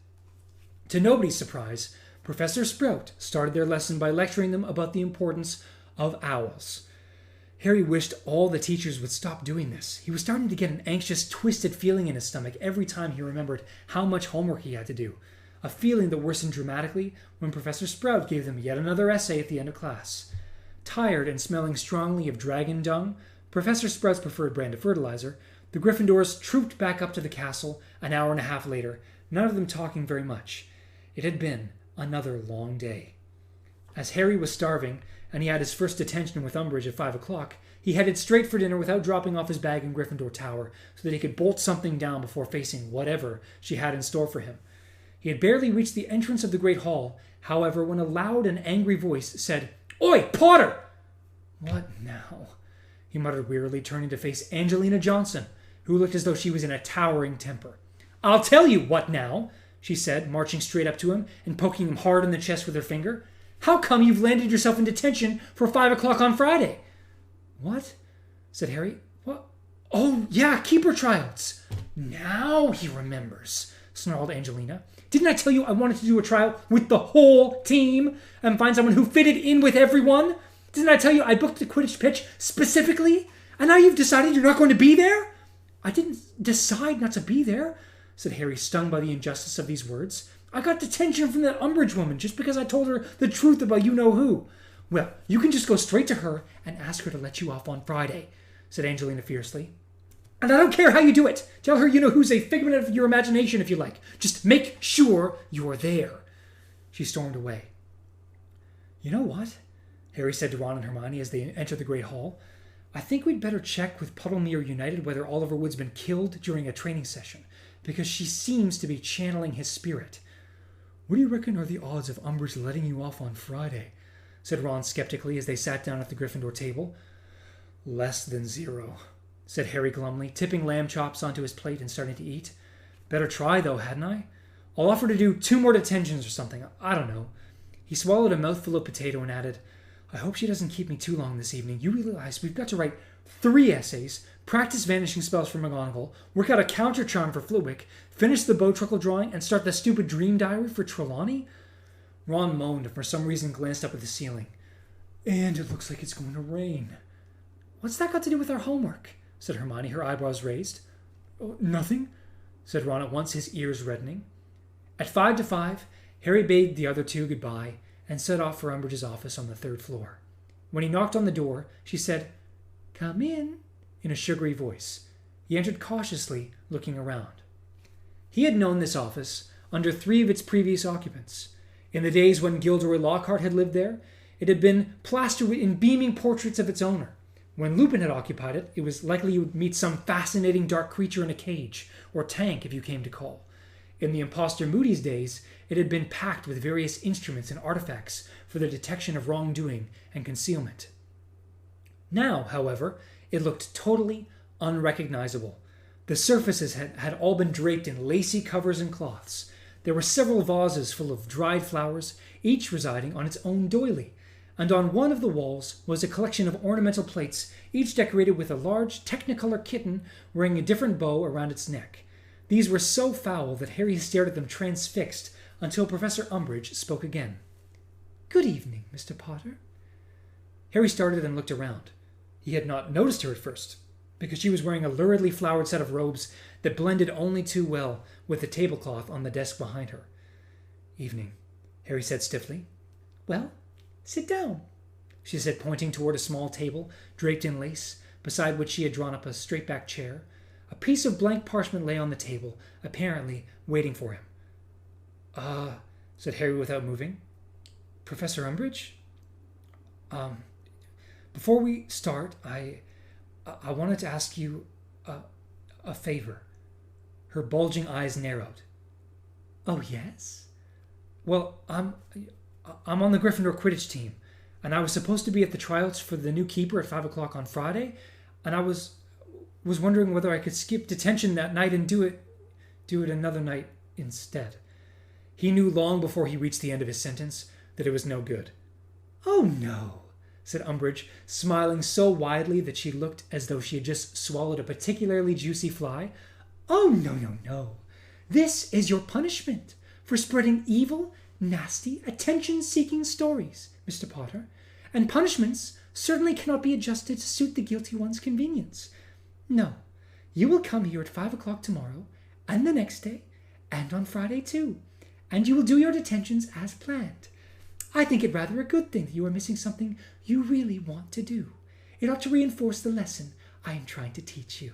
Speaker 1: To nobody's surprise, Professor Sprout started their lesson by lecturing them about the importance of owls. Harry wished all the teachers would stop doing this. He was starting to get an anxious, twisted feeling in his stomach every time he remembered how much homework he had to do, a feeling that worsened dramatically when Professor Sprout gave them yet another essay at the end of class. Tired and smelling strongly of dragon dung, Professor Sprout's preferred brand of fertilizer, the Gryffindors trooped back up to the castle an hour and a half later, none of them talking very much. It had been another long day. As Harry was starving, and he had his first detention with Umbridge at 5 o'clock, he headed straight for dinner without dropping off his bag in Gryffindor Tower so that he could bolt something down before facing whatever she had in store for him. He had barely reached the entrance of the Great Hall, however, when a loud and angry voice said, "Oi, Potter!" "What now?" he muttered wearily, turning to face Angelina Johnson, who looked as though she was in a towering temper. "I'll tell you what now," she said, marching straight up to him and poking him hard in the chest with her finger. "How come you've landed yourself in detention for 5 o'clock on Friday?" "What?" said Harry. What? Oh, yeah, keeper tryouts. Now he remembers, snarled Angelina. Didn't I tell you I wanted to do a trial with the whole team and find someone who fitted in with everyone? Didn't I tell you I booked the Quidditch pitch specifically? And now you've decided you're not going to be there? I didn't decide not to be there, said Harry, stung by the injustice of these words. I got detention from that Umbridge woman just because I told her the truth about you-know-who. Well, you can just go straight to her and ask her to let you off on Friday, said Angelina fiercely. And I don't care how you do it. Tell her you-know-who's a figment of your imagination if you like. Just make sure you're there. She stormed away. You know what? Harry said to Ron and Hermione as they entered the Great Hall. I think we'd better check with Puddlemere United whether Oliver Wood's been killed during a training session, because she seems to be channeling his spirit. What do you reckon are the odds of Umbridge letting you off on Friday? Said Ron skeptically as they sat down at the Gryffindor table. Less than 0, said Harry glumly, tipping lamb chops onto his plate and starting to eat. Better try, though, hadn't I? I'll offer to do 2 more detentions or something. I don't know. He swallowed a mouthful of potato and added, I hope she doesn't keep me too long this evening. You realize we've got to write 3 essays, practice vanishing spells for McGonagall, work out a counter charm for Flitwick, finish the Bowtruckle drawing, and start the stupid dream diary for Trelawney? Ron moaned and for some reason glanced up at the ceiling. And it looks like it's going to rain. What's that got to do with our homework? Said Hermione, her eyebrows raised. Oh, nothing, said Ron at once, his ears reddening. At 5 to 5, Harry bade the other 2 goodbye and set off for Umbridge's office on the 3rd floor. When he knocked on the door, she said, Come in a sugary voice. He entered cautiously, looking around. He had known this office under 3 of its previous occupants. In the days when Gilderoy Lockhart had lived there, it had been plastered in beaming portraits of its owner. When Lupin had occupied it, it was likely you would meet some fascinating dark creature in a cage, or tank if you came to call. In the imposter Moody's days, it had been packed with various instruments and artifacts for the detection of wrongdoing and concealment. Now, however, it looked totally unrecognizable. The surfaces had all been draped in lacy covers and cloths. There were several vases full of dried flowers, each residing on its own doily, and on one of the walls was a collection of ornamental plates, each decorated with a large Technicolor kitten wearing a different bow around its neck. These were so foul that Harry stared at them transfixed until Professor Umbridge spoke again. Good evening, Mr. Potter. Harry started and looked around. He had not noticed her at first, because she was wearing a luridly flowered set of robes that blended only too well with the tablecloth on the desk behind her. Evening, Harry said stiffly. Well, sit down, she said, pointing toward a small table draped in lace, beside which she had drawn up a straight-backed chair. A piece of blank parchment lay on the table, apparently waiting for him. Said Harry without moving. Professor Umbridge? Before we start, I wanted to ask you a favor. Her bulging eyes narrowed. Oh, yes? Well, I'm on the Gryffindor Quidditch team, and I was supposed to be at the tryouts for the new keeper at 5 o'clock on Friday, and I was wondering whether I could skip detention that night and do it another night instead. He knew long before he reached the end of his sentence that it was no good. Oh, no, said Umbridge, smiling so widely that she looked as though she had just swallowed a particularly juicy fly. Oh, no. This is your punishment for spreading evil, nasty, attention-seeking stories, Mr. Potter, and punishments certainly cannot be adjusted to suit the guilty one's convenience. No, you will come here at 5 o'clock tomorrow, and the next day, and on Friday too, and you will do your detentions as planned. I think it rather a good thing that you are missing something you really want to do. It ought to reinforce the lesson I am trying to teach you.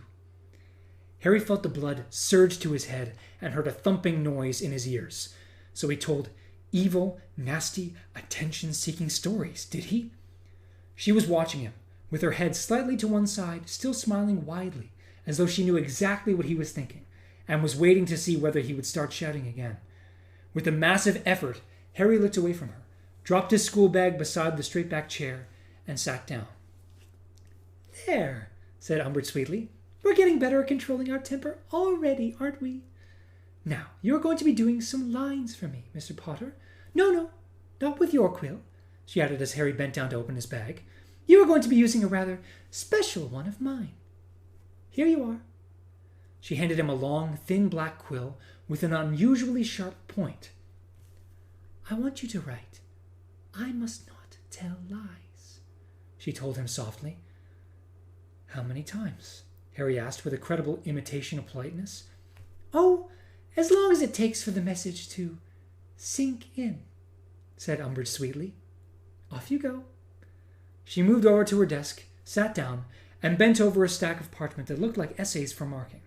Speaker 1: Harry felt the blood surge to his head and heard a thumping noise in his ears. So he told evil, nasty, attention-seeking stories, did he? She was watching him, with her head slightly to one side, still smiling widely, as though she knew exactly what he was thinking, and was waiting to see whether he would start shouting again. With a massive effort, Harry looked away from her, dropped his school bag beside the straight-backed chair, and sat down. There, said Umbridge sweetly. We're getting better at controlling our temper already, aren't we? Now, you're going to be doing some lines for me, Mr. Potter. No, not with your quill, she added as Harry bent down to open his bag.
Speaker 3: You are going to be using a rather special one of mine. Here you are." She handed him a long, thin black quill with an unusually sharp point. "I want you to write, 'I must not tell lies,'" she told him softly. "How many times?" Harry asked with a credible imitation of politeness. "Oh, as long as it takes for the message to sink in," said Umbridge sweetly. "Off you go." She moved over to her desk, sat down, and bent over a stack of parchment that looked like essays for marking.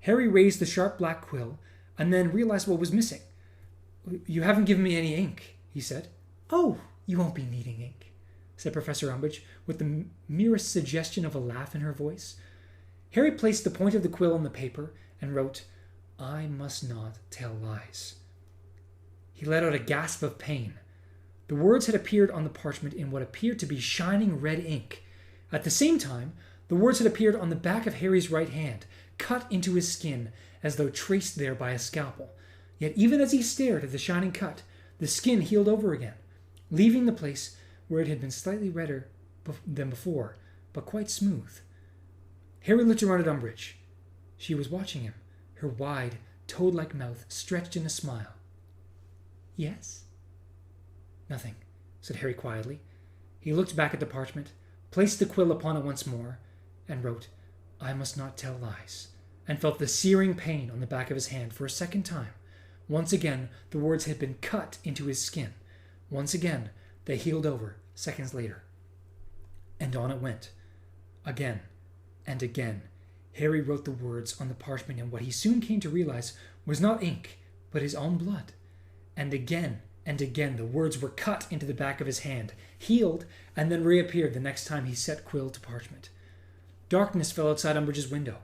Speaker 3: Harry raised the sharp black quill and then realized what was missing. "You haven't given me any ink," he said. "Oh, you won't be needing ink," said Professor Umbridge with the merest suggestion of a laugh in her voice. Harry placed the point of the quill on the paper and wrote, "I must not tell lies." He let out a gasp of pain. The words had appeared on the parchment in what appeared to be shining red ink. At the same time, the words had appeared on the back of Harry's right hand, cut into his skin as though traced there by a scalpel. Yet even as he stared at the shining cut, the skin healed over again, leaving the place where it had been slightly redder than before, but quite smooth. Harry looked around at Umbridge. She was watching him, her wide, toad-like mouth stretched in a smile. "Yes?" "Nothing," said Harry quietly. He looked back at the parchment, placed the quill upon it once more, and wrote, "I must not tell lies," and felt the searing pain on the back of his hand for a second time. Once again, the words had been cut into his skin. Once again, they healed over seconds later. And on it went. Again and again, Harry wrote the words on the parchment in what he soon came to realize was not ink, but his own blood. And again, the words were cut into the back of his hand, healed, and then reappeared the next time he set quill to parchment. Darkness fell outside Umbridge's window.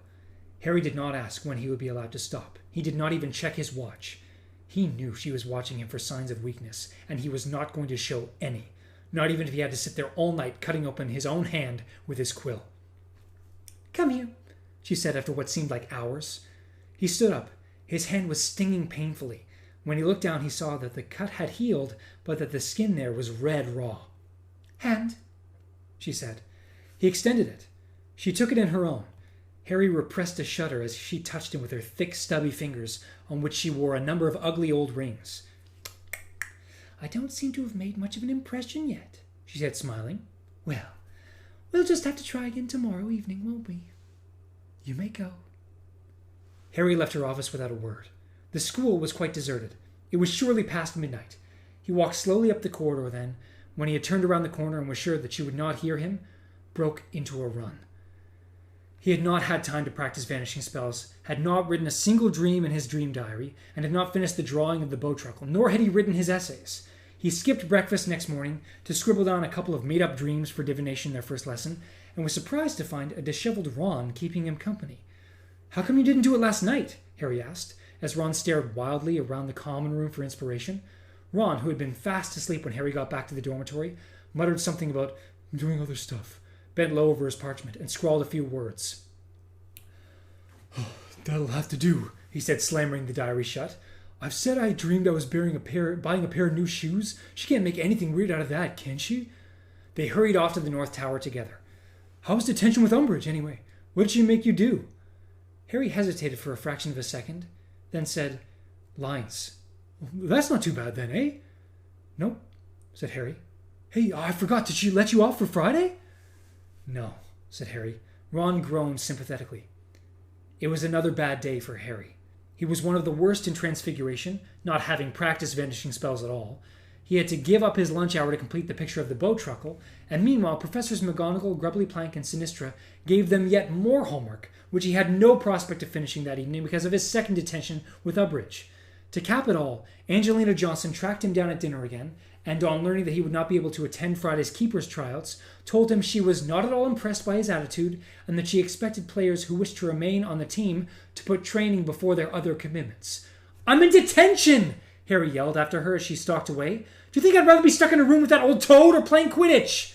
Speaker 3: Harry did not ask when he would be allowed to stop. He did not even check his watch. He knew she was watching him for signs of weakness, and he was not going to show any, not even if he had to sit there all night cutting open his own hand with his quill. "Come here," she said after what seemed like hours. He stood up. His hand was stinging painfully. When he looked down, he saw that the cut had healed, but that the skin there was red raw. "Hand," she said. He extended it. She took it in her own. Harry repressed a shudder as she touched him with her thick, stubby fingers, on which she wore a number of ugly old rings. "I don't seem to have made much of an impression yet," she said, smiling. "Well, we'll just have to try again tomorrow evening, won't we? You may go." Harry left her office without a word. The school was quite deserted. It was surely past midnight. He walked slowly up the corridor then, when he had turned around the corner and was sure that she would not hear him, broke into a run. He had not had time to practice vanishing spells, had not written a single dream in his dream diary, and had not finished the drawing of the Bowtruckle, nor had he written his essays. He skipped breakfast next morning to scribble down a couple of made-up dreams for divination their first lesson, and was surprised to find a disheveled Ron keeping him company. "How come you didn't do it last night?" Harry asked, as Ron stared wildly around the common room for inspiration. Ron, who had been fast asleep when Harry got back to the dormitory, muttered something about doing other stuff, bent low over his parchment, and scrawled a few words. "That'll have to do," he said, slamming the diary shut. "I've said I dreamed I was buying a pair of new shoes. She can't make anything weird out of that, can she?" They hurried off to the North Tower together. "How was detention with Umbridge, anyway? What did she make you do?" Harry hesitated for a fraction of a second, then said, "Lines." "That's not too bad then, eh?" "Nope," said Harry. "Hey, I forgot, did she let you off for Friday?" "No," said Harry. Ron groaned sympathetically. It was another bad day for Harry. He was one of the worst in Transfiguration, not having practiced vanishing spells at all. He had to give up his lunch hour to complete the picture of the Bowtruckle, and meanwhile Professors McGonagall, Grubbly Plank, and Sinistra gave them yet more homework, which he had no prospect of finishing that evening because of his second detention with Umbridge. To cap it all, Angelina Johnson tracked him down at dinner again, and on learning that he would not be able to attend Friday's Keepers tryouts, told him she was not at all impressed by his attitude and that she expected players who wished to remain on the team to put training before their other commitments. "I'm in detention!" Harry yelled after her as she stalked away. "Do you think I'd rather be stuck in a room with that old toad or playing Quidditch?"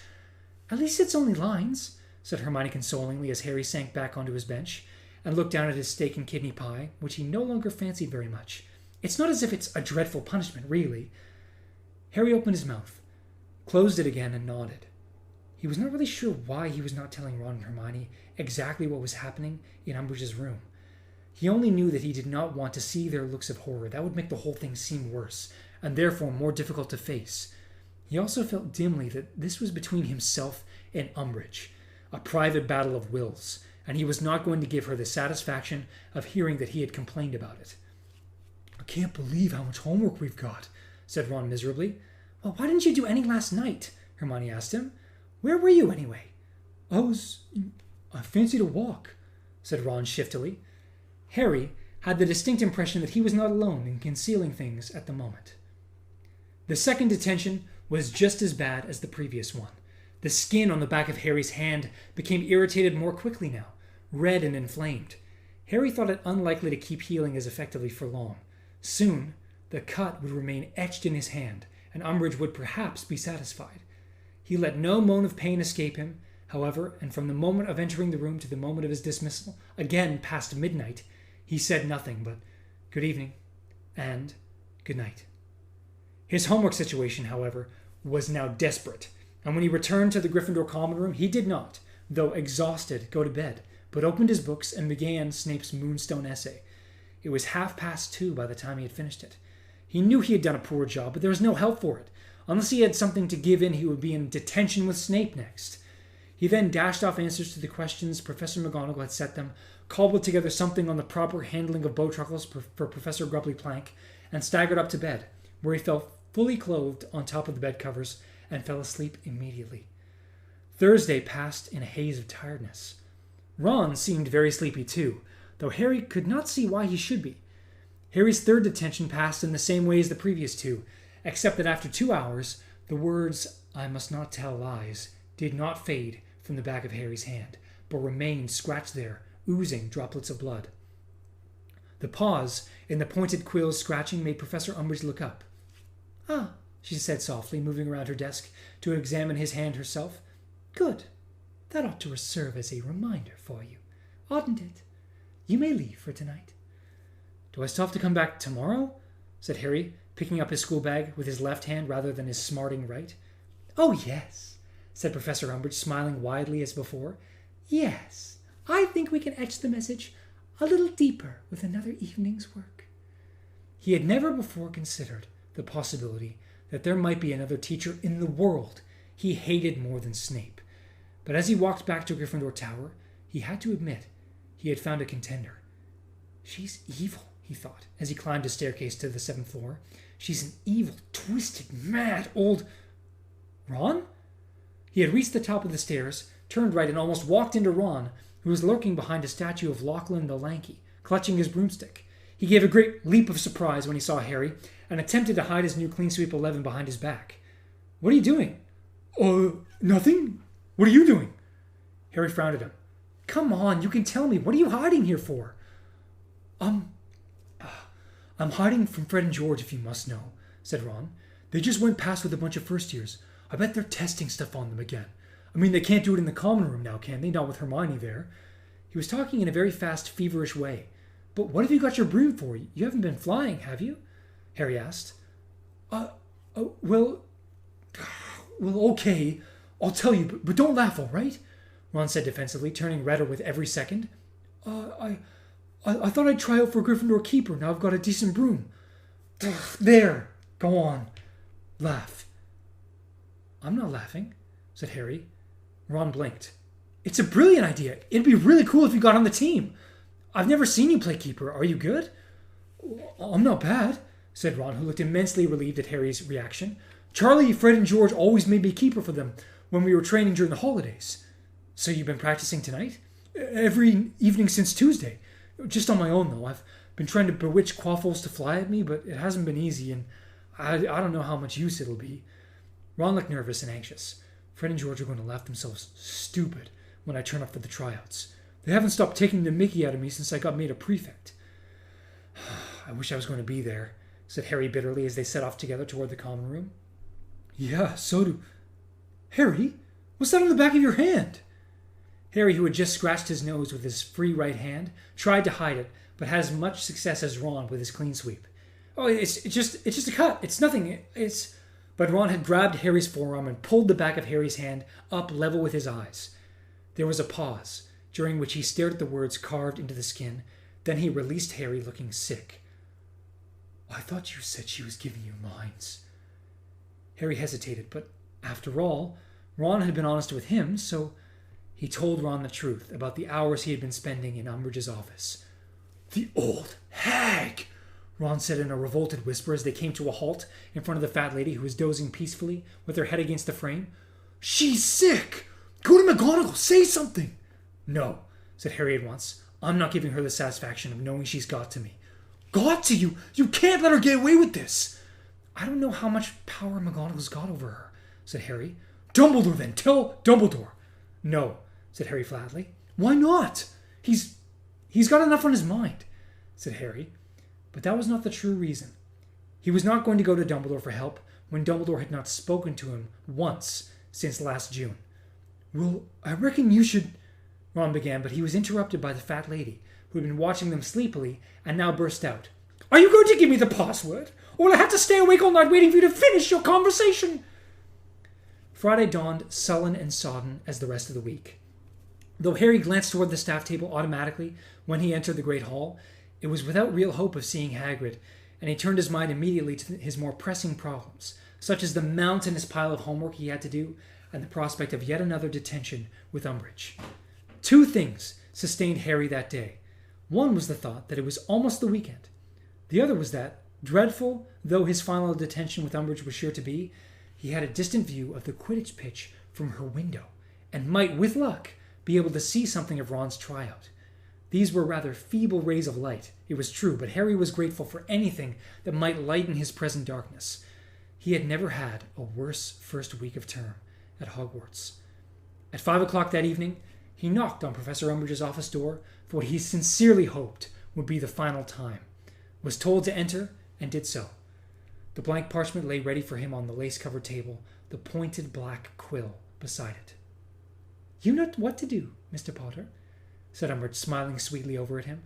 Speaker 3: "At least it's only lines," said Hermione consolingly as Harry sank back onto his bench and looked down at his steak and kidney pie, which he no longer fancied very much. "It's not as if it's a dreadful punishment, really." Harry opened his mouth, closed it again, and nodded.
Speaker 1: He was not really sure why he was not telling Ron and Hermione exactly what was happening in Umbridge's room. He only knew that he did not want to see their looks of horror. That would make the whole thing seem worse, and therefore more difficult to face. He also felt dimly that this was between himself and Umbridge, a private battle of wills, and he was not going to give her the satisfaction of hearing that he had complained about it.
Speaker 2: I can't believe how much homework we've got, said Ron miserably.
Speaker 1: Well, why didn't you do any last night? Hermione asked him. Where were you anyway?
Speaker 2: I fancied a walk,
Speaker 1: said Ron shiftily. Harry had the distinct impression that he was not alone in concealing things at the moment. The second detention was just as bad as the previous one. The skin on the back of Harry's hand became irritated more quickly now, red and inflamed. Harry thought it unlikely to keep healing as effectively for long. Soon, the cut would remain etched in his hand, and Umbridge would perhaps be satisfied. He let no moan of pain escape him, however, and from the moment of entering the room to the moment of his dismissal, again past midnight, he said nothing but good evening and good night. His homework situation, however, was now desperate, and when he returned to the Gryffindor common room, he did not, though exhausted, go to bed, but opened his books and began Snape's Moonstone essay. It was 2:30 by the time he had finished it. He knew he had done a poor job, but there was no help for it. Unless he had something to give in, he would be in detention with Snape next. He then dashed off answers to the questions Professor McGonagall had set them, cobbled together something on the proper handling of Bowtruckles for Professor Grubbly Plank, and staggered up to bed, where he fell fully clothed on top of the bed covers and fell asleep immediately. Thursday passed in a haze of tiredness. Ron seemed very sleepy too, though Harry could not see why he should be. Harry's third detention passed in the same way as the previous two, except that after 2 hours, the words, "I must not tell lies," did not fade from the back of Harry's hand, but remained scratched there, oozing droplets of blood. The pause in the pointed quill's scratching made Professor Umbridge look up. "Ah," she said softly, moving around her desk to examine his hand herself. "Good. That ought to serve as a reminder for you, oughtn't it? You may leave for tonight." "Do I still have to come back tomorrow?" said Harry, picking up his school bag with his left hand rather than his smarting right. "Oh, yes," said Professor Umbridge, smiling widely as before. "Yes, I think we can etch the message a little deeper with another evening's work." He had never before considered the possibility that there might be another teacher in the world he hated more than Snape. But as he walked back to Gryffindor Tower, he had to admit he had found a contender. "She's evil," he thought, as he climbed a staircase to the 7th floor. "She's an evil, twisted, mad old—" Ron? He had reached the top of the stairs, turned right, and almost walked into Ron, who was lurking behind a statue of Lachlan the Lanky, clutching his broomstick. He gave a great leap of surprise when he saw Harry, and attempted to hide his new Clean Sweep 11 behind his back. "What are you doing?"
Speaker 2: Nothing. What are you doing?"
Speaker 1: Harry frowned at him. "Come on, you can tell me. What are you hiding here for?"
Speaker 2: I'm hiding from Fred and George, if you must know," said Ron. "They just went past with a bunch of first years. I bet they're testing stuff on them again. I mean, they can't do it in the common room now, can they? Not with Hermione there."
Speaker 1: He was talking in a very fast, feverish way. "But what have you got your broom for? You haven't been flying, have you?" Harry asked.
Speaker 2: Well, okay. I'll tell you, but don't laugh, all right?"
Speaker 1: Ron said defensively, turning redder with every second.
Speaker 2: I thought I'd try out for Gryffindor Keeper. Now I've got a decent broom. There. Go on. Laugh."
Speaker 1: "I'm not laughing," said Harry.
Speaker 2: Ron blinked.
Speaker 1: "It's a brilliant idea. It'd be really cool if you got on the team. I've never seen you play Keeper. Are you good?"
Speaker 2: "I'm not bad," said Ron, who looked immensely relieved at Harry's reaction. "Charlie, Fred, and George always made me Keeper for them when we were training during the holidays."
Speaker 1: "So you've been practicing tonight?"
Speaker 2: "Every evening since Tuesday. Just on my own, though. I've been trying to bewitch Quaffles to fly at me, but it hasn't been easy, and I don't know how much use it'll be."
Speaker 1: Ron looked nervous and anxious. "Fred and George are going to laugh themselves stupid when I turn up for the tryouts. They haven't stopped taking the mickey out of me since I got made a prefect." "I wish I was going to be there," said Harry bitterly as they set off together toward the common room.
Speaker 2: "Yeah, so do... Harry, what's that on the back of your hand?"
Speaker 1: Harry, who had just scratched his nose with his free right hand, tried to hide it, but had as much success as Ron with his Clean Sweep. "Oh, it's just a cut. It's nothing. It's..." But Ron had grabbed Harry's forearm and pulled the back of Harry's hand up level with his eyes. There was a pause, during which he stared at the words carved into the skin. Then he released Harry, looking sick. "I thought you said she was giving you lines." Harry hesitated, but after all, Ron had been honest with him, so he told Ron the truth about the hours he had been spending in Umbridge's office. "The old hag!" Ron said in a revolted whisper as they came to a halt in front of the fat lady who was dozing peacefully with her head against the frame. "She's sick! Go to McGonagall! Say something!" "No," said Harry at once. "I'm not giving her the satisfaction of knowing she's got to me." "Got to you? You can't let her get away with this!" "I don't know how much power McGonagall's got over her," said Harry. "Dumbledore then! Tell Dumbledore!" "No," said Harry flatly. "Why not?" He's got enough on his mind," said Harry. But that was not the true reason. He was not going to go to Dumbledore for help when Dumbledore had not spoken to him once since last June. "Well, I reckon you should—" Ron began, but he was interrupted by the fat lady, who had been watching them sleepily and now burst out. "Are you going to give me the password? Or will I have to stay awake all night waiting for you to finish your conversation?" Friday dawned sullen and sodden as the rest of the week. Though Harry glanced toward the staff table automatically when he entered the Great Hall, it was without real hope of seeing Hagrid, and he turned his mind immediately to his more pressing problems, such as the mountainous pile of homework he had to do and the prospect of yet another detention with Umbridge. Two things sustained Harry that day. One was the thought that it was almost the weekend. The other was that, dreadful though his final detention with Umbridge was sure to be, he had a distant view of the Quidditch pitch from her window, and might, with luck, be able to see something of Ron's tryout. These were rather feeble rays of light, it was true, but Harry was grateful for anything that might lighten his present darkness. He had never had a worse first week of term at Hogwarts. At 5 o'clock that evening, he knocked on Professor Umbridge's office door for what he sincerely hoped would be the final time, was told to enter, and did so. The blank parchment lay ready for him on the lace-covered table, the pointed black quill beside it. "You know what to do, Mr. Potter," said Umbridge, smiling sweetly over at him.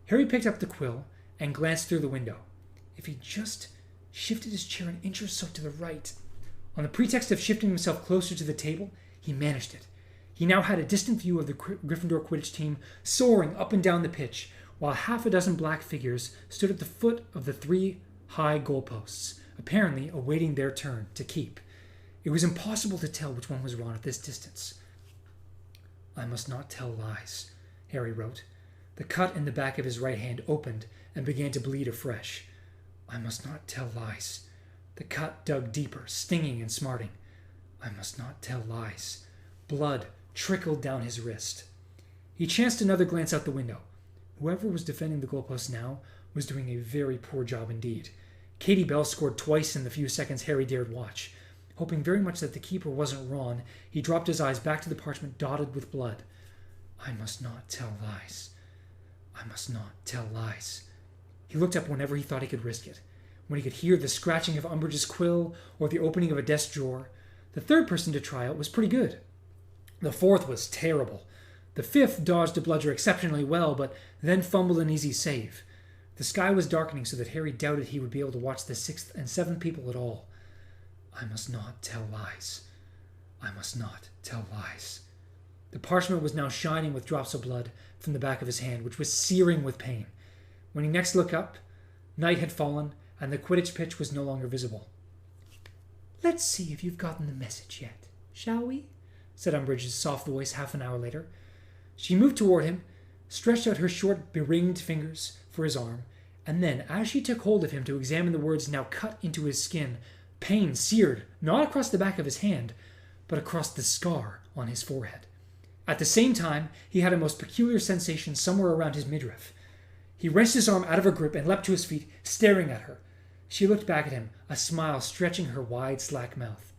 Speaker 1: Harry picked up the quill and glanced through the window. If he just shifted his chair an inch or so to the right. On the pretext of shifting himself closer to the table, he managed it. He now had a distant view of the Gryffindor Quidditch team soaring up and down the pitch, while half a dozen black figures stood at the foot of the 3 high goalposts, apparently awaiting their turn to keep. It was impossible to tell which one was Ron at this distance. "I must not tell lies," Harry wrote. The cut in the back of his right hand opened and began to bleed afresh. "I must not tell lies." The cut dug deeper, stinging and smarting. "I must not tell lies." Blood trickled down his wrist. He chanced another glance out the window. Whoever was defending the goalpost now was doing a very poor job indeed. Katie Bell scored twice in the few seconds Harry dared watch. Hoping very much that the keeper wasn't Ron, he dropped his eyes back to the parchment dotted with blood. "I must not tell lies. I must not tell lies." He looked up whenever he thought he could risk it. When he could hear the scratching of Umbridge's quill or the opening of a desk drawer. The third person to try out was pretty good. The fourth was terrible. The fifth dodged a bludger exceptionally well, but then fumbled an easy save. The sky was darkening so that Harry doubted he would be able to watch the 6th and 7th people at all. "I must not tell lies. I must not tell lies." The parchment was now shining with drops of blood from the back of his hand, which was searing with pain. When he next looked up, night had fallen, and the Quidditch pitch was no longer visible. "Let's see if you've gotten the message yet, shall we?" said Umbridge's soft voice half an hour later. She moved toward him, stretched out her short, beringed fingers for his arm, and then, as she took hold of him to examine the words now cut into his skin, pain seared not across the back of his hand, but across the scar on his forehead. At the same time, he had a most peculiar sensation somewhere around his midriff. He wrenched his arm out of her grip and leapt to his feet, staring at her. She looked back at him, a smile stretching her wide, slack mouth.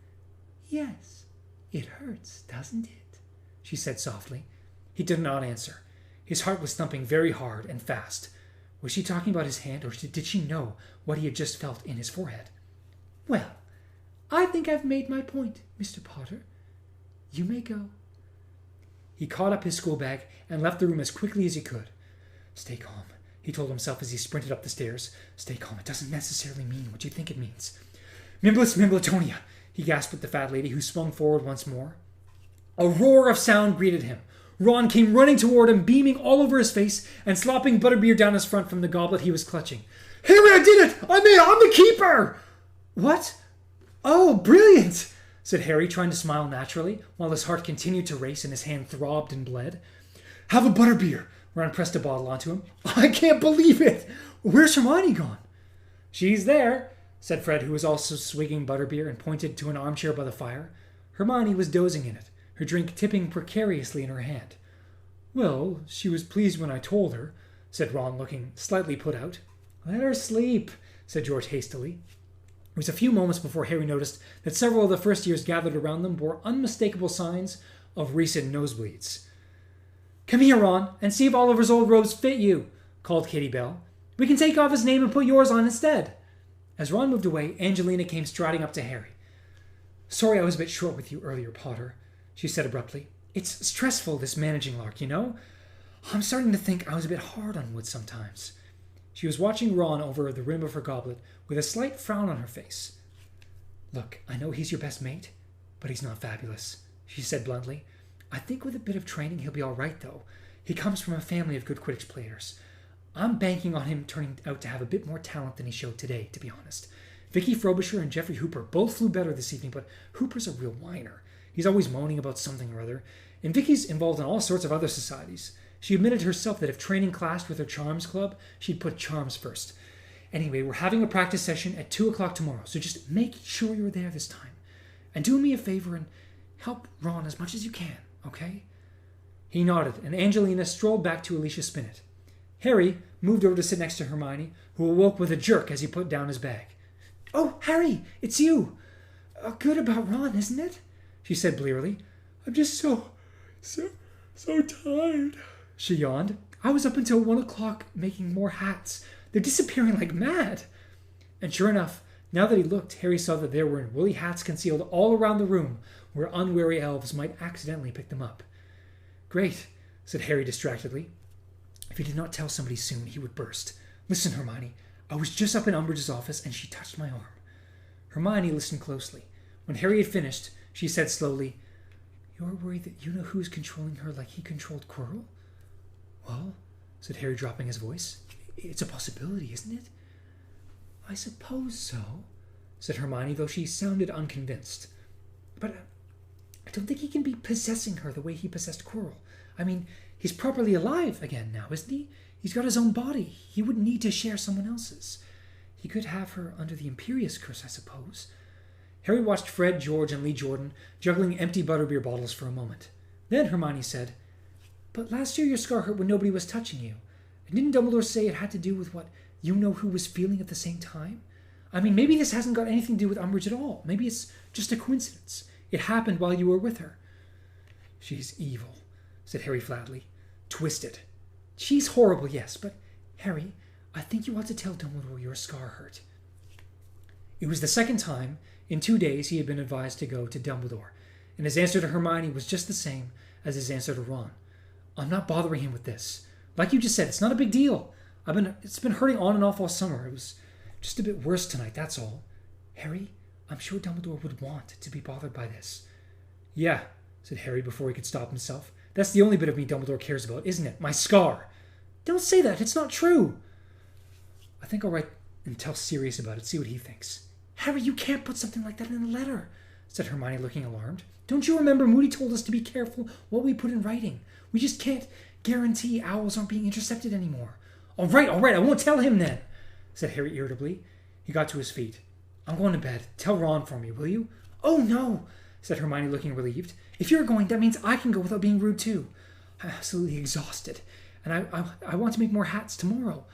Speaker 1: "Yes, it hurts, doesn't it?" she said softly. He did not answer. His heart was thumping very hard and fast. Was she talking about his hand, or did she know what he had just felt in his forehead? "Well, I think I've made my point, Mr. Potter. You may go." He caught up his school bag and left the room as quickly as he could. "Stay calm," he told himself as he sprinted up the stairs. "Stay calm. It doesn't necessarily mean what you think it means." Mimbless Mimbletonia, he gasped at the fat lady, who swung forward once more. A roar of sound greeted him. Ron came running toward him, beaming all over his face and slopping butterbeer down his front from the goblet he was clutching. Harry, I did it! I'm the keeper! What? Oh, brilliant! Said Harry, trying to smile naturally, while his heart continued to race and his hand throbbed and bled. Have a butterbeer. Ron pressed a bottle onto him. I can't believe it! Where's Hermione gone? She's there, said Fred, who was also swigging butterbeer, and pointed to an armchair by the fire. Hermione was dozing in it, her drink tipping precariously in her hand. Well, she was pleased when I told her, said Ron, looking slightly put out. Let her sleep, said George hastily. It was a few moments before Harry noticed that several of the first years gathered around them bore unmistakable signs of recent nosebleeds. Come here, Ron, and see if Oliver's old robes fit you, called Katie Bell. We can take off his name and put yours on instead. As Ron moved away, Angelina came striding up to Harry. Sorry I was a bit short with you earlier, Potter, she said abruptly. It's stressful, this managing lark, you know? I'm starting to think I was a bit hard on Wood sometimes. She was watching Ron over the rim of her goblet with a slight frown on her face. Look, I know he's your best mate, but he's not fabulous, she said bluntly. I think with a bit of training he'll be all right, though. He comes from a family of good Quidditch players. I'm banking on him turning out to have a bit more talent than he showed today, to be honest. Vicky Frobisher and Jeffrey Hooper both flew better this evening, but Hooper's a real whiner. He's always moaning about something or other, and Vicky's involved in all sorts of other societies. She admitted herself that if training clashed with her Charms Club, she'd put Charms first. Anyway, we're having a practice session at 2 o'clock tomorrow, so just make sure you're there this time. And do me a favor and help Ron as much as you can, okay? He nodded, and Angelina strolled back to Alicia Spinnet. Harry moved over to sit next to Hermione, who awoke with a jerk as he put down his bag. Oh, Harry, it's you! Good about Ron, isn't it? She said blearily. I'm just so tired. She yawned. I was up until 1 o'clock making more hats. They're disappearing like mad. And sure enough, now that he looked, Harry saw that there were woolly hats concealed all around the room where unwary elves might accidentally pick them up. Great, said Harry distractedly. If he did not tell somebody soon, he would burst. Listen, Hermione, I was just up in Umbridge's office and she touched my arm. Hermione listened closely. When Harry had finished, she said slowly, You're worried that you know who's controlling her like he controlled Quirrell? Well, said Harry, dropping his voice, it's a possibility, isn't it? I suppose so, said Hermione, though she sounded unconvinced. But I don't think he can be possessing her the way he possessed Quirrell. I mean, he's properly alive again now, isn't he? He's got his own body. He wouldn't need to share someone else's. He could have her under the Imperius Curse, I suppose. Harry watched Fred, George, and Lee Jordan juggling empty butterbeer bottles for a moment. Then Hermione said, But last year your scar hurt when nobody was touching you. And didn't Dumbledore say it had to do with what you-know-who was feeling at the same time? I mean, maybe this hasn't got anything to do with Umbridge at all. Maybe it's just a coincidence. It happened while you were with her. She's evil, said Harry flatly. Twisted. She's horrible, yes, but, Harry, I think you ought to tell Dumbledore your scar hurt. It was the second time in 2 days he had been advised to go to Dumbledore, and his answer to Hermione was just the same as his answer to Ron. I'm not bothering him with this. Like you just said, it's not a big deal. It's been hurting on and off all summer. It was just a bit worse tonight, that's all. Harry, I'm sure Dumbledore would want to be bothered by this. Yeah, said Harry before he could stop himself. That's the only bit of me Dumbledore cares about, isn't it? My scar. Don't say that. It's not true. I think I'll write and tell Sirius about it, see what he thinks. Harry, you can't put something like that in a letter, said Hermione, looking alarmed. Don't you remember Moody told us to be careful what we put in writing? We just can't guarantee owls aren't being intercepted anymore. All right, I won't tell him then, said Harry irritably. He got to his feet. I'm going to bed. Tell Ron for me, will you? Oh, no, said Hermione, looking relieved. If you're going, that means I can go without being rude too. I'm absolutely exhausted, and I want to make more hats tomorrow.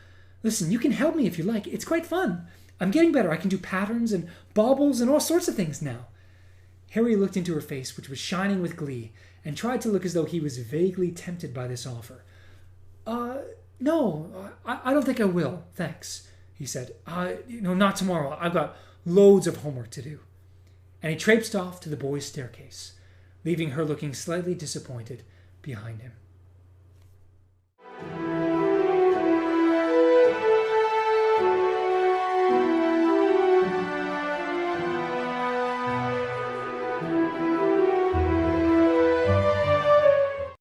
Speaker 1: Listen, you can help me if you like. It's quite fun. I'm getting better. I can do patterns and baubles and all sorts of things now. Harry looked into her face, which was shining with glee, and tried to look as though he was vaguely tempted by this offer. No, I don't think I will, thanks, he said. Not tomorrow. I've got loads of homework to do. And he traipsed off to the boys' staircase, leaving her looking slightly disappointed behind him.